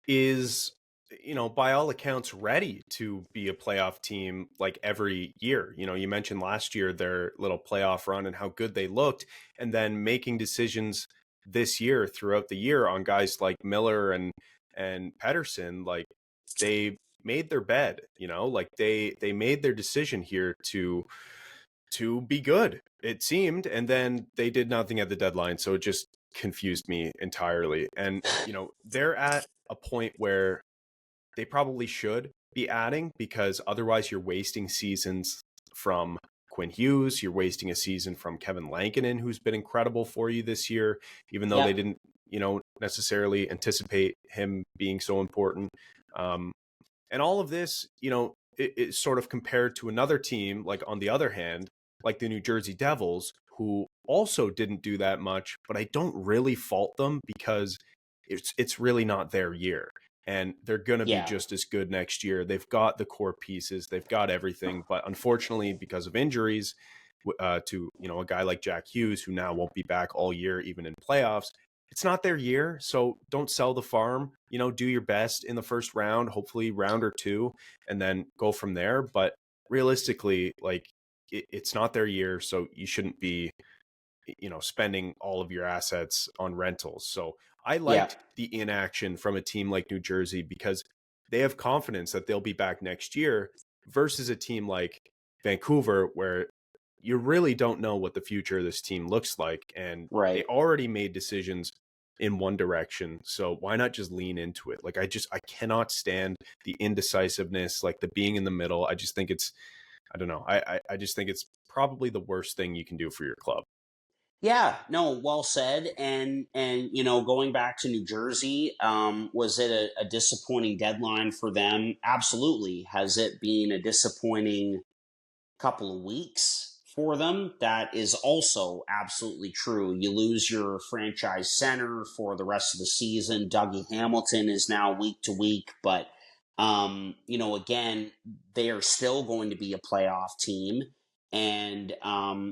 is, by all accounts, ready to be a playoff team like every year. You mentioned last year their little playoff run and how good they looked, and then making decisions this year throughout the year on guys like Miller and Pettersson. Like, they made their bed, like they made their decision here to be good, it seemed, and then they did nothing at the deadline. So it just confused me entirely. And they're at a point where they probably should be adding, because otherwise you're wasting seasons from Quinn Hughes. You're wasting a season from Kevin Lankinen, who's been incredible for you this year, even though they didn't, necessarily anticipate him being so important. And all of this, it's sort of compared to another team, like on the other hand, like the New Jersey Devils, who also didn't do that much, but I don't really fault them, because it's really not their year. And they're going to be just as good next year. They've got the core pieces. They've got everything. But unfortunately, because of injuries to, a guy like Jack Hughes, who now won't be back all year, even in playoffs, it's not their year. So don't sell the farm. Do your best in the first round, hopefully round or two, and then go from there. But realistically, like, it's not their year. So you shouldn't be, spending all of your assets on rentals. So I Yeah. liked the inaction from a team like New Jersey because they have confidence that they'll be back next year versus a team like Vancouver where you really don't know what the future of this team looks like. And they Right. already made decisions in one direction. So why not just lean into it? Like, I cannot stand the indecisiveness, like the being in the middle. I just think I don't know. I just think it's probably the worst thing you can do for your club. Yeah, no, well said. And going back to New Jersey, was it a disappointing deadline for them? Absolutely. Has it been a disappointing couple of weeks for them? That is also absolutely true. You lose your franchise center for the rest of the season. Dougie Hamilton is now week to week, but again, they are still going to be a playoff team, and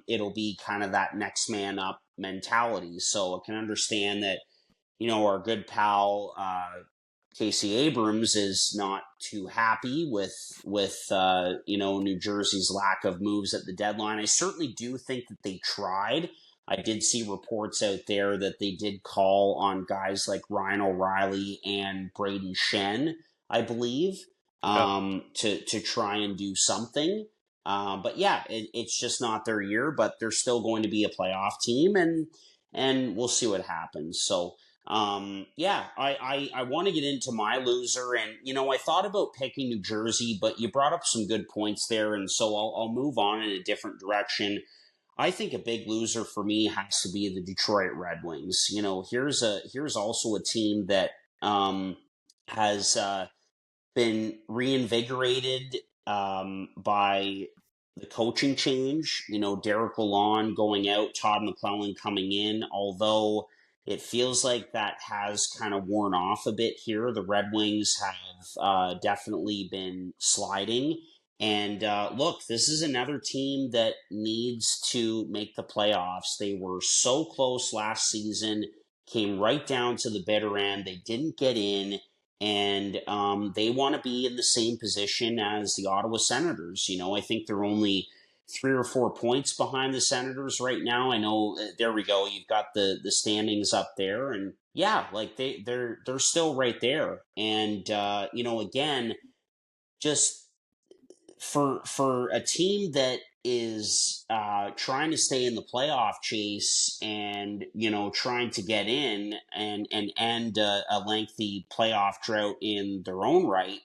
it'll be kind of that next man up mentality. So I can understand that our good pal Casey Abrams is not too happy with New Jersey's lack of moves at the deadline. I certainly do think that they tried. I did see reports out there that they did call on guys like Ryan O'Reilly and Braden Shen, I believe, Yeah. to try and do something. But yeah, it's just not their year. But they're still going to be a playoff team, and we'll see what happens. So. Yeah, I want to get into my loser, and I thought about picking New Jersey, but you brought up some good points there, and so I'll move on in a different direction. I think a big loser for me has to be the Detroit Red Wings. Here's also a team that has been reinvigorated by the coaching change. Derek Lalonde going out, Todd McClellan coming in. Although it feels like that has kind of worn off a bit here. The Red Wings have definitely been sliding. And look, this is another team that needs to make the playoffs. They were so close last season, came right down to the bitter end. They didn't get in, and they want to be in the same position as the Ottawa Senators. I think they're only 3 or 4 points behind the Senators right now. I know. There we go. You've got the standings up there, and yeah, like they're still right there. And again, just for a team that is trying to stay in the playoff chase and trying to get in and end a lengthy playoff drought in their own right.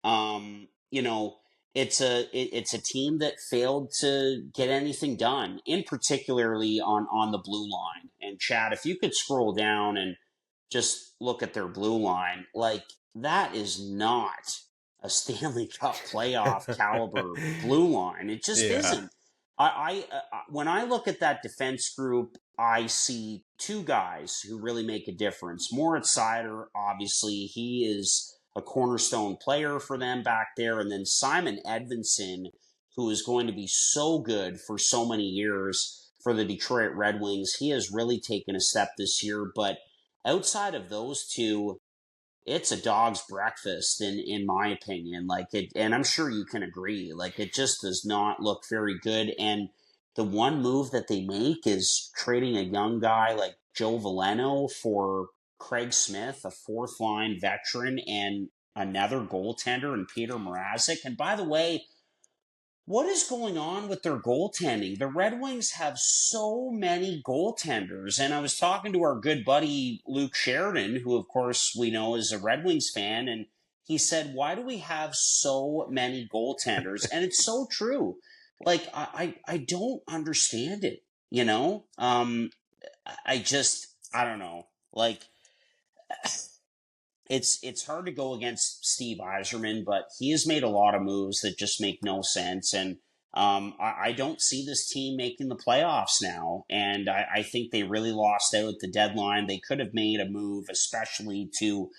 um you know it's a team that failed to get anything done, in particularly on the blue line. And Chad, if you could scroll down and just look at their blue line, like, that is not a Stanley Cup playoff caliber blue line. It just Yeah. isn't. When I look at that defense group, I see two guys who really make a difference. Moritz Seider, obviously, he is a cornerstone player for them back there, and then Simon Edvinsson, who is going to be so good for so many years for the Detroit Red Wings. He has really taken a step this year, but outside of those two, it's a dog's breakfast in my opinion. Like, it, and I'm sure you can agree. Like, it just does not look very good. And the one move that they make is trading a young guy like Joe Veleno for Craig Smith, a fourth line veteran, and another goaltender in Peter Mrazek. And by the way, what is going on with their goaltending? The Red Wings have so many goaltenders. And I was talking to our good buddy Luke Sheridan, who, of course, we know is a Red Wings fan. And he said, "Why do we have so many goaltenders?" And it's so true. Like, I don't understand it, you know? I don't know. Like, it's hard to go against Steve Yzerman, but he has made a lot of moves that just make no sense. And I don't see this team making the playoffs now. And I think they really lost out at the deadline. They could have made a move, especially to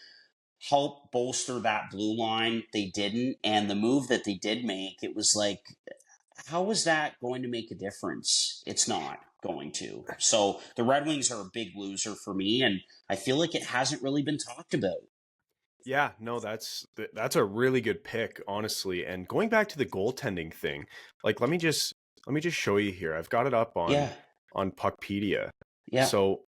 help bolster that blue line. They didn't. And the move that they did make, it was like, how is that going to make a difference? It's not going to. So the Red Wings are a big loser for me, and I feel like it hasn't really been talked about. Yeah, no, that's a really good pick, honestly. And going back to the goaltending thing, like let me just show you here. I've got it up Yeah, on Puckpedia. yeah, So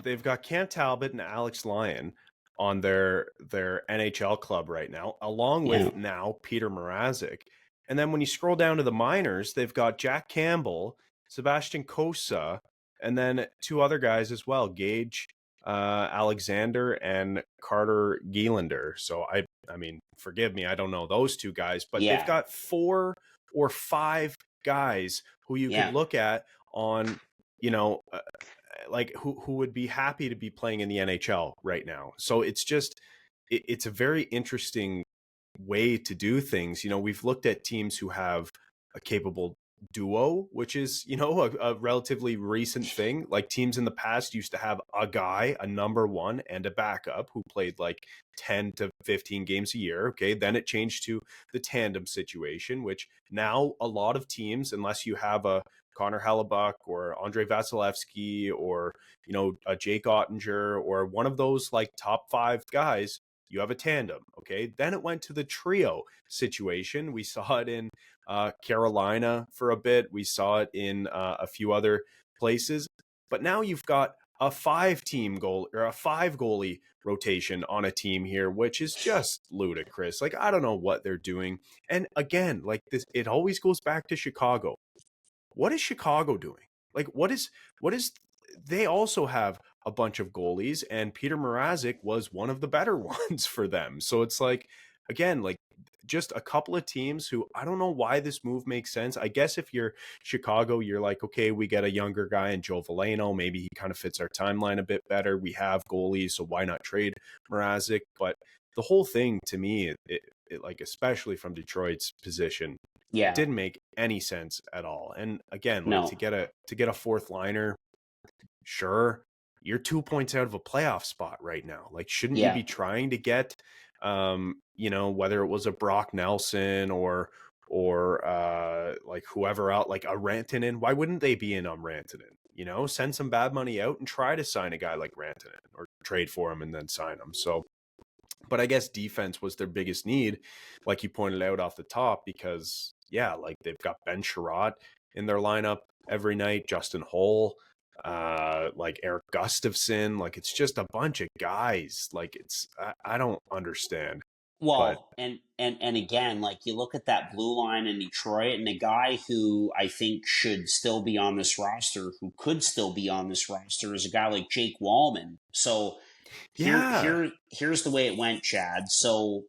they've got Cam Talbot and Alex Lyon on their NHL club right now, along Yeah. with now Peter Mrazek. And then when you scroll down to the minors, they've got Jack Campbell, Sebastian Cossa, and then two other guys as well, Gage Alexander and Carter Gielander. So I mean, forgive me, I don't know those two guys, but they've Yeah. got 4 or 5 guys who you could Yeah. look at on, like who would be happy to be playing in the NHL right now. So it's just it's a very interesting way to do things. We've looked at teams who have a capable duo, which is, a relatively recent thing. Like teams in the past used to have a guy, a number one, and a backup who played like 10 to 15 games a year. Okay. Then it changed to the tandem situation, which now a lot of teams, unless you have a Connor Hellebuck or Andre Vasilevsky or, a Jake Ottinger or one of those like top 5 guys, you have a tandem. Okay. Then it went to the trio situation. We saw it in Carolina for a bit. We saw it in a few other places. But now you've got a 5-team goal or a 5 goalie rotation on a team here, which is just ludicrous. Like, I don't know what they're doing. And again, like this, it always goes back to Chicago. What is Chicago doing? Like, what is they also have a bunch of goalies, and Peter Mrazek was one of the better ones for them. So it's like, again, like just a couple of teams who I don't know why this move makes sense. I guess if you're Chicago, you're like, okay, we get a younger guy in Joe Veleno. Maybe he kind of fits our timeline a bit better. We have goalies, so why not trade Mrazek? But the whole thing to me, it like, especially from Detroit's position, Yeah. it didn't make any sense at all. And again, like No. to get a fourth liner, sure, you're 2 points out of a playoff spot right now. Like, shouldn't you Yeah. be trying to get, whether it was a Brock Nelson or like whoever out, like a Rantanen? Why wouldn't they be in on Rantanen? Send some bad money out and try to sign a guy like Rantanen or trade for him and then sign him. So, but I guess defense was their biggest need, like you pointed out off the top, because like they've got Ben Sherratt in their lineup every night, Justin Holl, like Eric Gustafson. Like, it's just a bunch of guys. Like, I don't understand. Well, and again, like you look at that blue line in Detroit, and a guy who I think should still be on this roster, who could still be on this roster, is a guy like Jake Wallman. So here's the way it went, Chad. So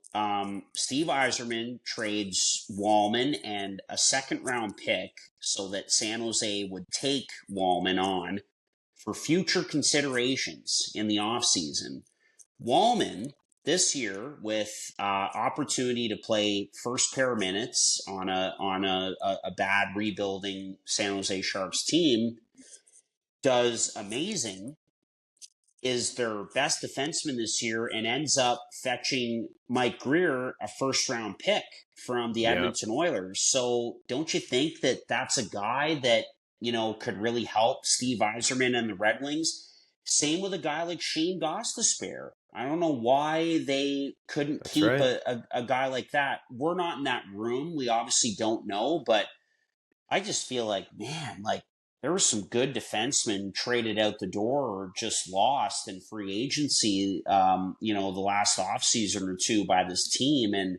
Steve Yzerman trades Wallman and a second-round pick so that San Jose would take Wallman on for future considerations in the offseason. Wallman this year, with opportunity to play first pair minutes on a bad rebuilding San Jose Sharks team, does amazing, is their best defenseman this year, and ends up fetching Mike Grier, a first-round pick from the Edmonton Oilers. So don't you think that that's a guy that, could really help Steve Yzerman and the Red Wings? Same with a guy like Shane Gostisbehere. I don't know why they couldn't keep a guy like that. We're not in that room. We obviously don't know, but I just feel like, man, like there were some good defensemen traded out the door or just lost in free agency, the last offseason or two by this team. And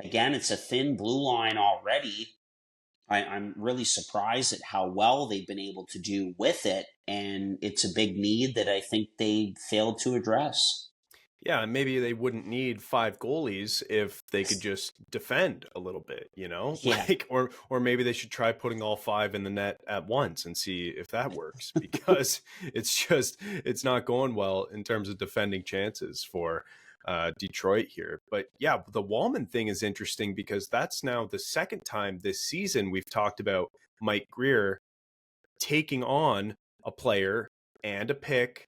again, it's a thin blue line already. I'm really surprised at how well they've been able to do with it. And it's a big need that I think they failed to address. Yeah, and maybe they wouldn't need 5 goalies if they could just defend a little bit, Yeah. like, or maybe they should try putting all 5 in the net at once and see if that works, because it's not going well in terms of defending chances for Detroit here. But yeah, the Wallman thing is interesting because that's now the second time this season we've talked about Mike Grier taking on a player and a pick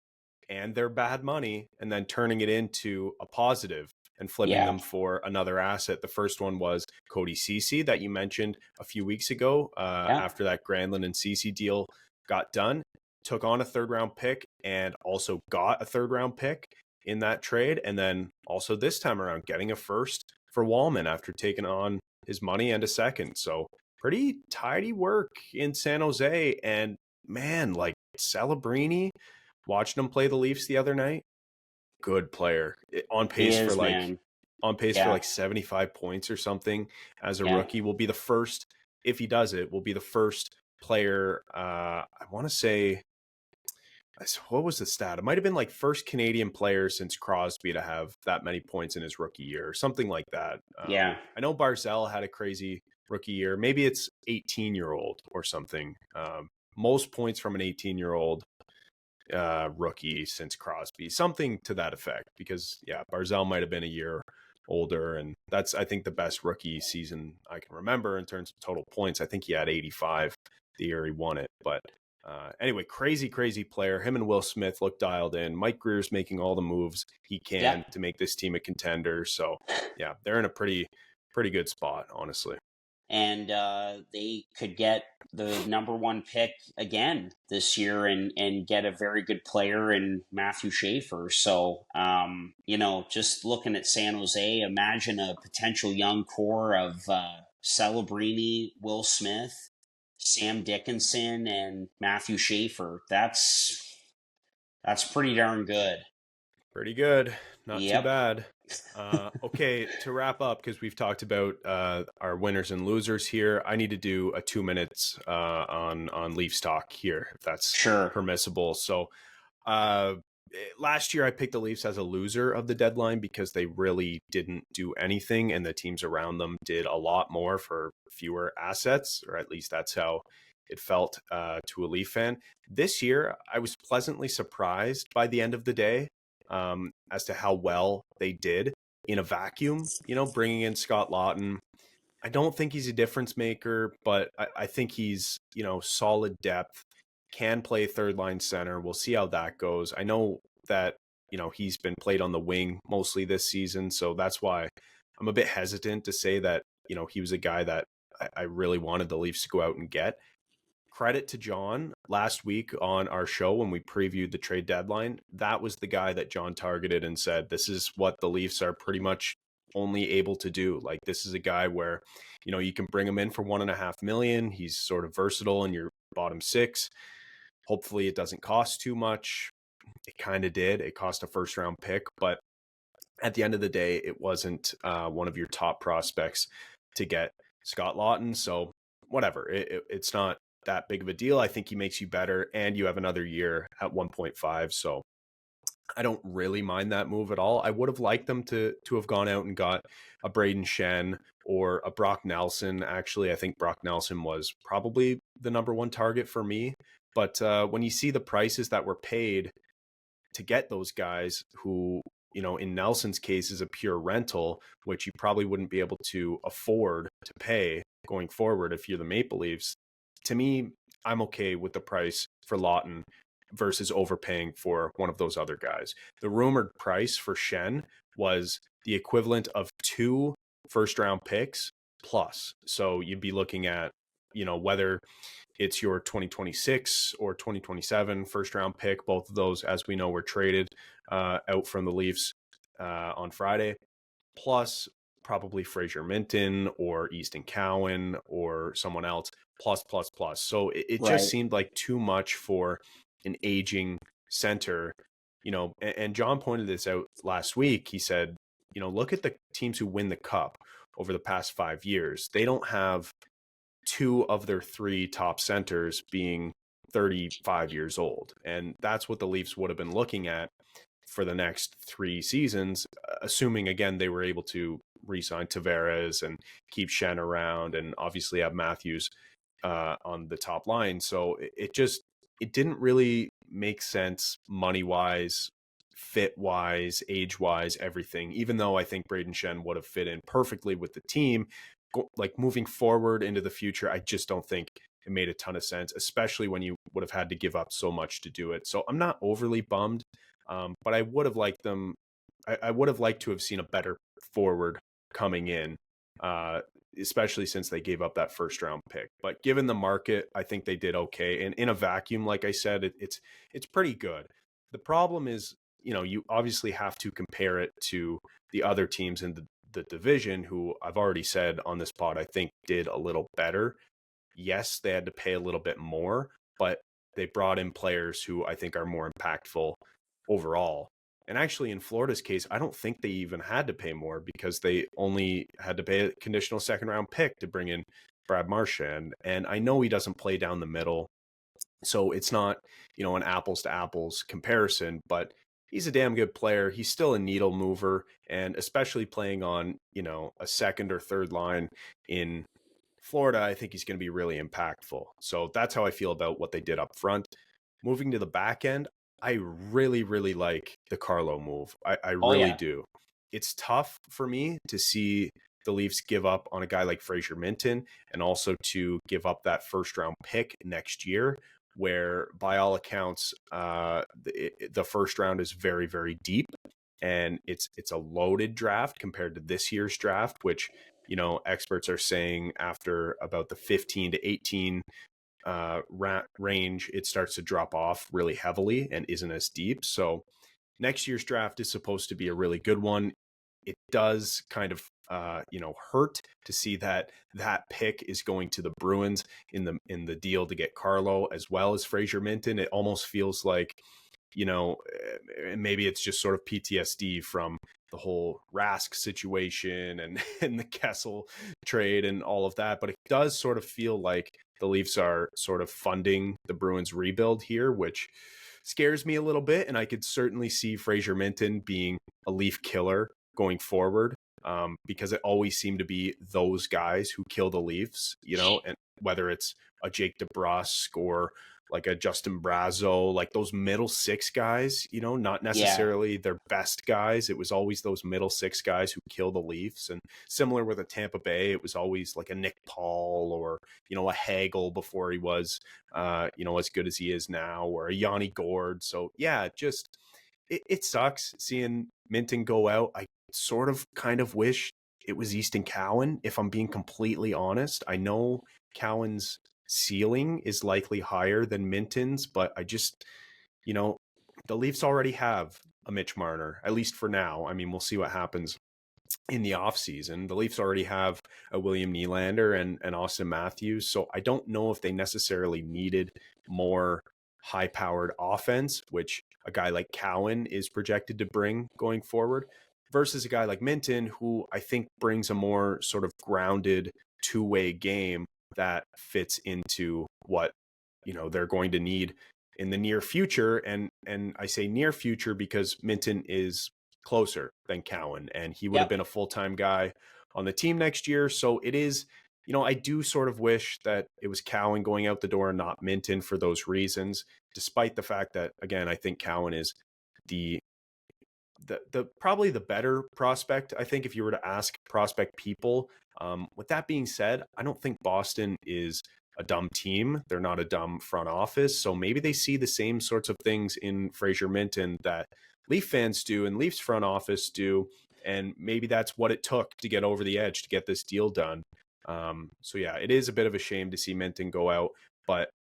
and their bad money and then turning it into a positive and flipping them for another asset. The first one was Cody Ceci that you mentioned a few weeks ago, after that Granlund and Ceci deal got done, took on a 3rd-round pick and also got a 3rd-round pick in that trade. And then also this time around getting a first for Wallman after taking on his money and a second. So pretty tidy work in San Jose. And man, like Celebrini watching him play the Leafs the other night. Good player, on He pace for is, like man. 75 points or something as a Yeah. rookie. Will be the first, if he does it, will be the first player. I want to say, what was the stat? It might have been like first Canadian player since Crosby to have that many points in his rookie year or something like that. Yeah. I know Barzell had a crazy rookie year. Maybe it's 18-year-old or something. Most points from an 18-year-old rookie since Crosby, something to that effect, because Barzell might have been a year older, and that's, I think, the best rookie season I can remember in terms of total points. I think he had 85 the year he won it. But anyway, crazy player. Him and Will Smith look dialed in. Mike Greer's making all the moves he can to make this team a contender. So yeah, they're in a pretty good spot, honestly. And they could get the number one pick again this year and get a very good player in Matthew Schaefer. So, just looking at San Jose, imagine a potential young core of Celebrini, Will Smith, Sam Dickinson, and Matthew Schaefer. That's pretty darn good. Pretty good. Not Yep. too bad. Okay, to wrap up, because we've talked about our winners and losers here, I need to do a 2 minutes on Leafs talk here, if that's permissible. So last year I picked the Leafs as a loser of the deadline because they really didn't do anything, and the teams around them did a lot more for fewer assets, or at least that's how it felt to a Leaf fan. This year, I was pleasantly surprised by the end of the day as to how well they did in a vacuum, bringing in Scott Laughton. I don't think he's a difference maker, but I think he's, solid depth, can play third line center. We'll see how that goes. I know that, he's been played on the wing mostly this season, so that's why I'm a bit hesitant to say that, he was a guy that I really wanted the Leafs to go out and get. Credit to John last week on our show when we previewed the trade deadline. That was the guy that John targeted and said, this is what the Leafs are pretty much only able to do. Like, this is a guy where, you can bring him in for $1.5 million. He's sort of versatile in your bottom six. Hopefully it doesn't cost too much. It kind of did. It cost a first round pick, but at the end of the day, it wasn't one of your top prospects to get Scott Laughton. So whatever, it's not that big of a deal. I think he makes you better, and you have another year at 1.5. So I don't really mind that move at all. I would have liked them to have gone out and got a Braden Shen or a Brock Nelson. Actually, I think Brock Nelson was probably the number one target for me. But when you see the prices that were paid to get those guys who, in Nelson's case is a pure rental, which you probably wouldn't be able to afford to pay going forward if you're the Maple Leafs. To me, I'm okay with the price for Laughton versus overpaying for one of those other guys. The rumored price for Shen was the equivalent of 2 first-round picks plus. So you'd be looking at, whether it's your 2026 or 2027 first-round pick. Both of those, as we know, were traded out from the Leafs on Friday, plus probably Fraser Minton or Easton Cowan or someone else, plus. So it just seemed like too much for an aging center, and John pointed this out last week. He said, look at the teams who win the cup over the past 5 years. They don't have 2 of their 3 top centers being 35 years old. And that's what the Leafs would have been looking at for the next 3 seasons, assuming, again, they were able to re-sign Tavares and keep Shen around and obviously have Matthews on the top line. So it didn't really make sense money-wise, fit-wise, age-wise, everything, even though I think Braden Shen would have fit in perfectly with the team. Like, moving forward into the future, I just don't think it made a ton of sense, especially when you would have had to give up so much to do it. So I'm not overly bummed, but I would have liked them. I would have liked to have seen a better forward coming in, especially since they gave up that first round pick. But given the market, I think they did okay. And in a vacuum, like I said, it's pretty good. The problem is, you obviously have to compare it to the other teams in the division, who I've already said on this pod, I think did a little better. Yes, they had to pay a little bit more, but they brought in players who I think are more impactful overall. And actually, in Florida's case, I don't think they even had to pay more because they only had to pay a conditional second round pick to bring in Brad Marchand. And I know he doesn't play down the middle, so it's not, an apples to apples comparison, but he's a damn good player. He's still a needle mover, and especially playing on, a second or third line in Florida, I think he's going to be really impactful. So that's how I feel about what they did up front. Moving to the back end, I really, really like the Carlo move. I really do. It's tough for me to see the Leafs give up on a guy like Fraser Minten, and also to give up that first round pick next year, where by all accounts, the first round is very, very deep, and it's a loaded draft compared to this year's draft, which, experts are saying after about the 15 to 18 range, it starts to drop off really heavily and isn't as deep. So next year's draft is supposed to be a really good one. It does kind of hurt to see that pick is going to the Bruins in the deal to get Carlo as well as Fraser Minten. It almost feels like, maybe it's just sort of PTSD from the whole Rask situation and the Kessel trade and all of that. But it does sort of feel like the Leafs are sort of funding the Bruins rebuild here, which scares me a little bit. And I could certainly see Fraser Minten being a Leaf killer going forward, because it always seemed to be those guys who kill the Leafs, and whether it's a Jake DeBrusk or like a Justin Brazeau, like those middle six guys, not necessarily their best guys. It was always those middle six guys who kill the Leafs. And similar with a Tampa Bay, it was always like a Nick Paul or, a Hagel before he was, as good as he is now, or a Yanni Gord. So yeah, it sucks seeing Minten go out. I sort of kind of wish it was Easton Cowan, if I'm being completely honest. I know Cowan's ceiling is likely higher than Minten's, but I just, the Leafs already have a Mitch Marner, at least for now. I mean, we'll see what happens in the offseason. The Leafs already have a William Nylander and Austin Matthews, so I don't know if they necessarily needed more high-powered offense, which a guy like Cowan is projected to bring going forward, versus a guy like Minten, who I think brings a more sort of grounded two-way game that fits into what, they're going to need in the near future. And I say near future because Minten is closer than Cowan, and he would have been a full-time guy on the team next year. So it is, I do sort of wish that it was Cowan going out the door and not Minten for those reasons, despite the fact that, again, I think Cowan is the probably the better prospect. I think if you were to ask prospect people, with that being said, I don't think Boston is a dumb team. They're not a dumb front office. So maybe they see the same sorts of things in Fraser Minten that Leaf fans do and Leafs front office do. And maybe that's what it took to get over the edge to get this deal done. So yeah, it is a bit of a shame to see Minten go out, but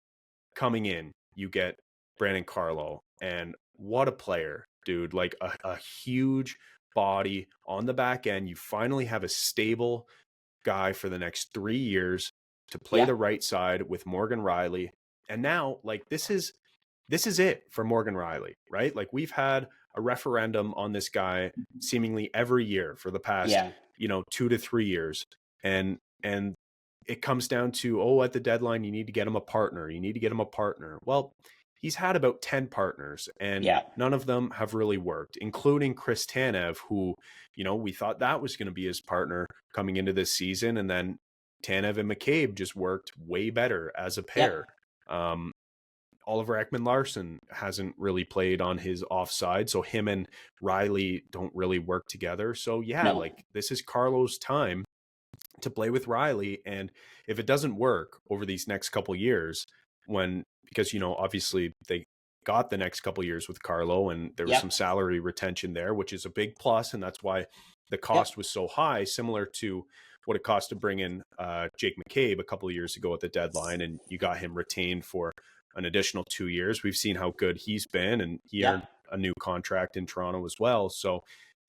coming in, you get Brandon Carlo, and what a player, dude. Like a huge body on the back end. You finally have a stable guy for the next 3 years to play the right side with Morgan Rielly. And now, like, this is it for Morgan Rielly, right? Like, we've had a referendum on this guy seemingly every year for the past 2 to 3 years, and it comes down to, at the deadline, you need to get him a partner. Well, he's had about 10 partners, and none of them have really worked, including Chris Tanev, who, we thought that was going to be his partner coming into this season. And then Tanev and McCabe just worked way better as a pair. Oliver Ekman-Larsson hasn't really played on his offside, so him and Rielly don't really work together. So like, this is Carlo's time to play with Rielly. And if it doesn't work over these next couple years, because obviously they got the next couple years with Carlo, and there was some salary retention there, which is a big plus, and that's why the cost was so high, similar to what it cost to bring in Jake McCabe a couple of years ago at the deadline, and you got him retained for an additional 2 years. We've seen how good he's been, and he earned a new contract in Toronto as well. So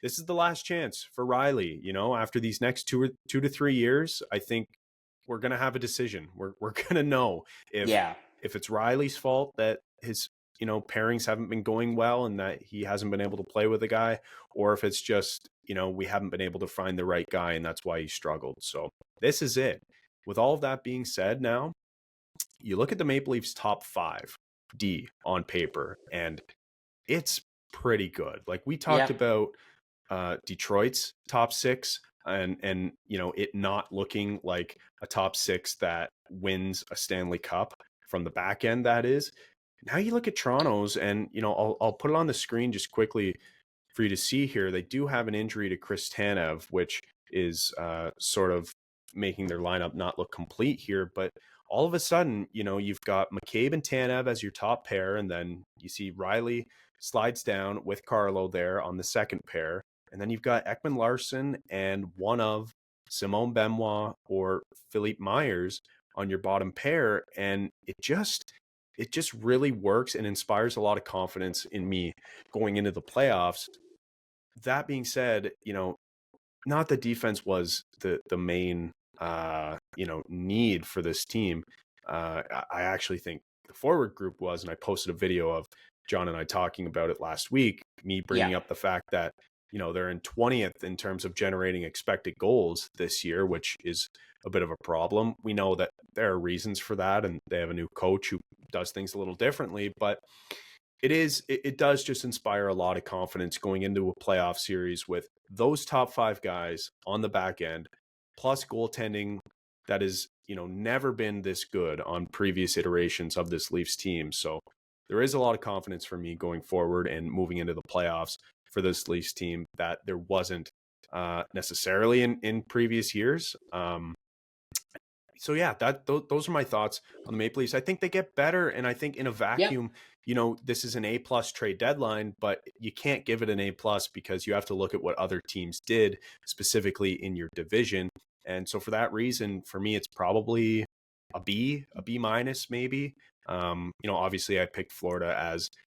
this is the last chance for Rielly. After these next 2 to 3 years, I think we're going to have a decision. We're going to know if if it's Riley's fault that his, pairings haven't been going well and that he hasn't been able to play with a guy, or if it's just, we haven't been able to find the right guy and that's why he struggled. So this is it. With all of that being said, now you look at the Maple Leafs top 5 D on paper and it's pretty good. Like we talked about Detroit's top 6 and it not looking like a top 6 that wins a Stanley Cup from the back end, that is. Now you look at Toronto's and I'll put it on the screen just quickly for you to see here. They do have an injury to Chris Tanev, which is sort of making their lineup not look complete here, but all of a sudden, you've got McCabe and Tanev as your top pair, and then you see Riley slides down with Carlo there on the second pair. And then you've got Ekman Larson and one of Simone Benoit or Philippe Myers on your bottom pair. And it just really works and inspires a lot of confidence in me going into the playoffs. That being said, not that defense was the main, need for this team. I actually think the forward group was, and I posted a video of John and I talking about it last week, me bringing up the fact that, they're in 20th in terms of generating expected goals this year, which is a bit of a problem. We know that there are reasons for that, and they have a new coach who does things a little differently, but it does just inspire a lot of confidence going into a playoff series with those top 5 guys on the back end, plus goaltending that has, never been this good on previous iterations of this Leafs team. So there is a lot of confidence for me going forward and moving into the playoffs for this Leafs team that there wasn't necessarily in previous years. So yeah, those are my thoughts on the Maple Leafs. I think they get better, and I think in a vacuum, this is an A+ trade deadline, but you can't give it an A+ because you have to look at what other teams did specifically in your division. And so for that reason, for me, it's probably a B minus maybe. Obviously I picked Florida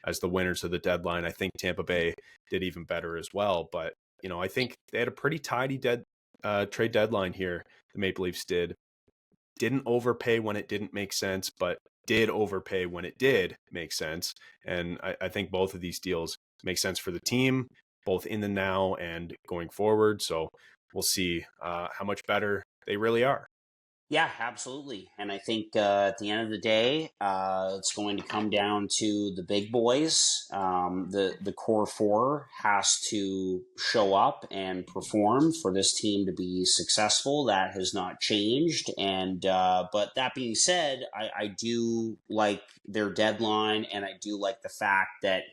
as the winners of the deadline. I think Tampa Bay did even better as well, but I think they had a pretty tidy trade deadline here. The Maple Leafs didn't overpay when it didn't make sense, but did overpay when it did make sense. And I think both of these deals make sense for the team, both in the now and going forward. So we'll see how much better they really are. Yeah, absolutely. And I think at the end of the day, it's going to come down to the big boys. The core 4 has to show up and perform for this team to be successful. That has not changed. And but that being said, I do like their deadline, and I do like the fact that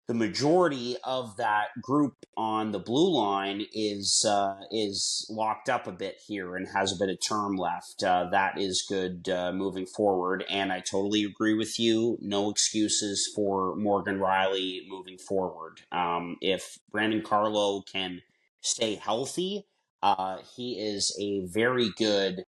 the majority of that group on the blue line is locked up a bit here and has a bit of term left. That is good moving forward. And I totally agree with you. No excuses for Morgan Rielly moving forward. If Brandon Carlo can stay healthy, he is a very good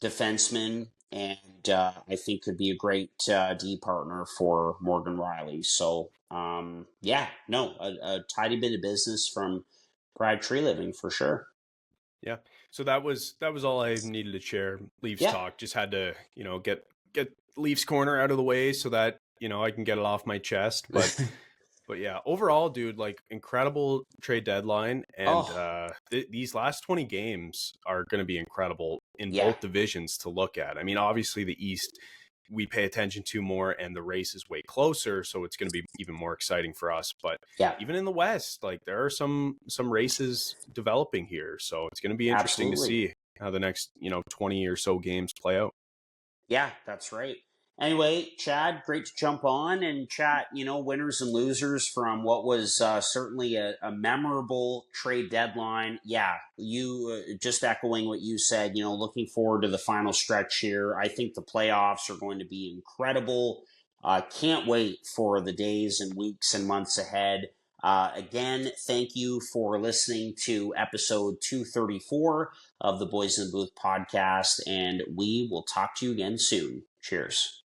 defenseman, and I think could be a great D partner for Morgan Rielly. So a tidy bit of business from Brad Treliving for sure. Yeah. So that was all I needed to share. Leafs talk. Just had to, get Leafs corner out of the way so that, I can get it off my chest. But but yeah, overall, dude, like incredible trade deadline. And these last 20 games are going to be incredible in both divisions to look at. I mean, obviously the East we pay attention to more, and the race is way closer, so it's going to be even more exciting for us. But even in the West, like there are some races developing here, so it's going to be interesting to see how the next 20 or so games play out. Yeah, that's right. Anyway, Chad, great to jump on and chat, winners and losers from what was certainly a memorable trade deadline. Yeah, you just echoing what you said, looking forward to the final stretch here. I think the playoffs are going to be incredible. Can't wait for the days and weeks and months ahead. Again, thank you for listening to episode 234 of the Boys in the Booth podcast, and we will talk to you again soon. Cheers.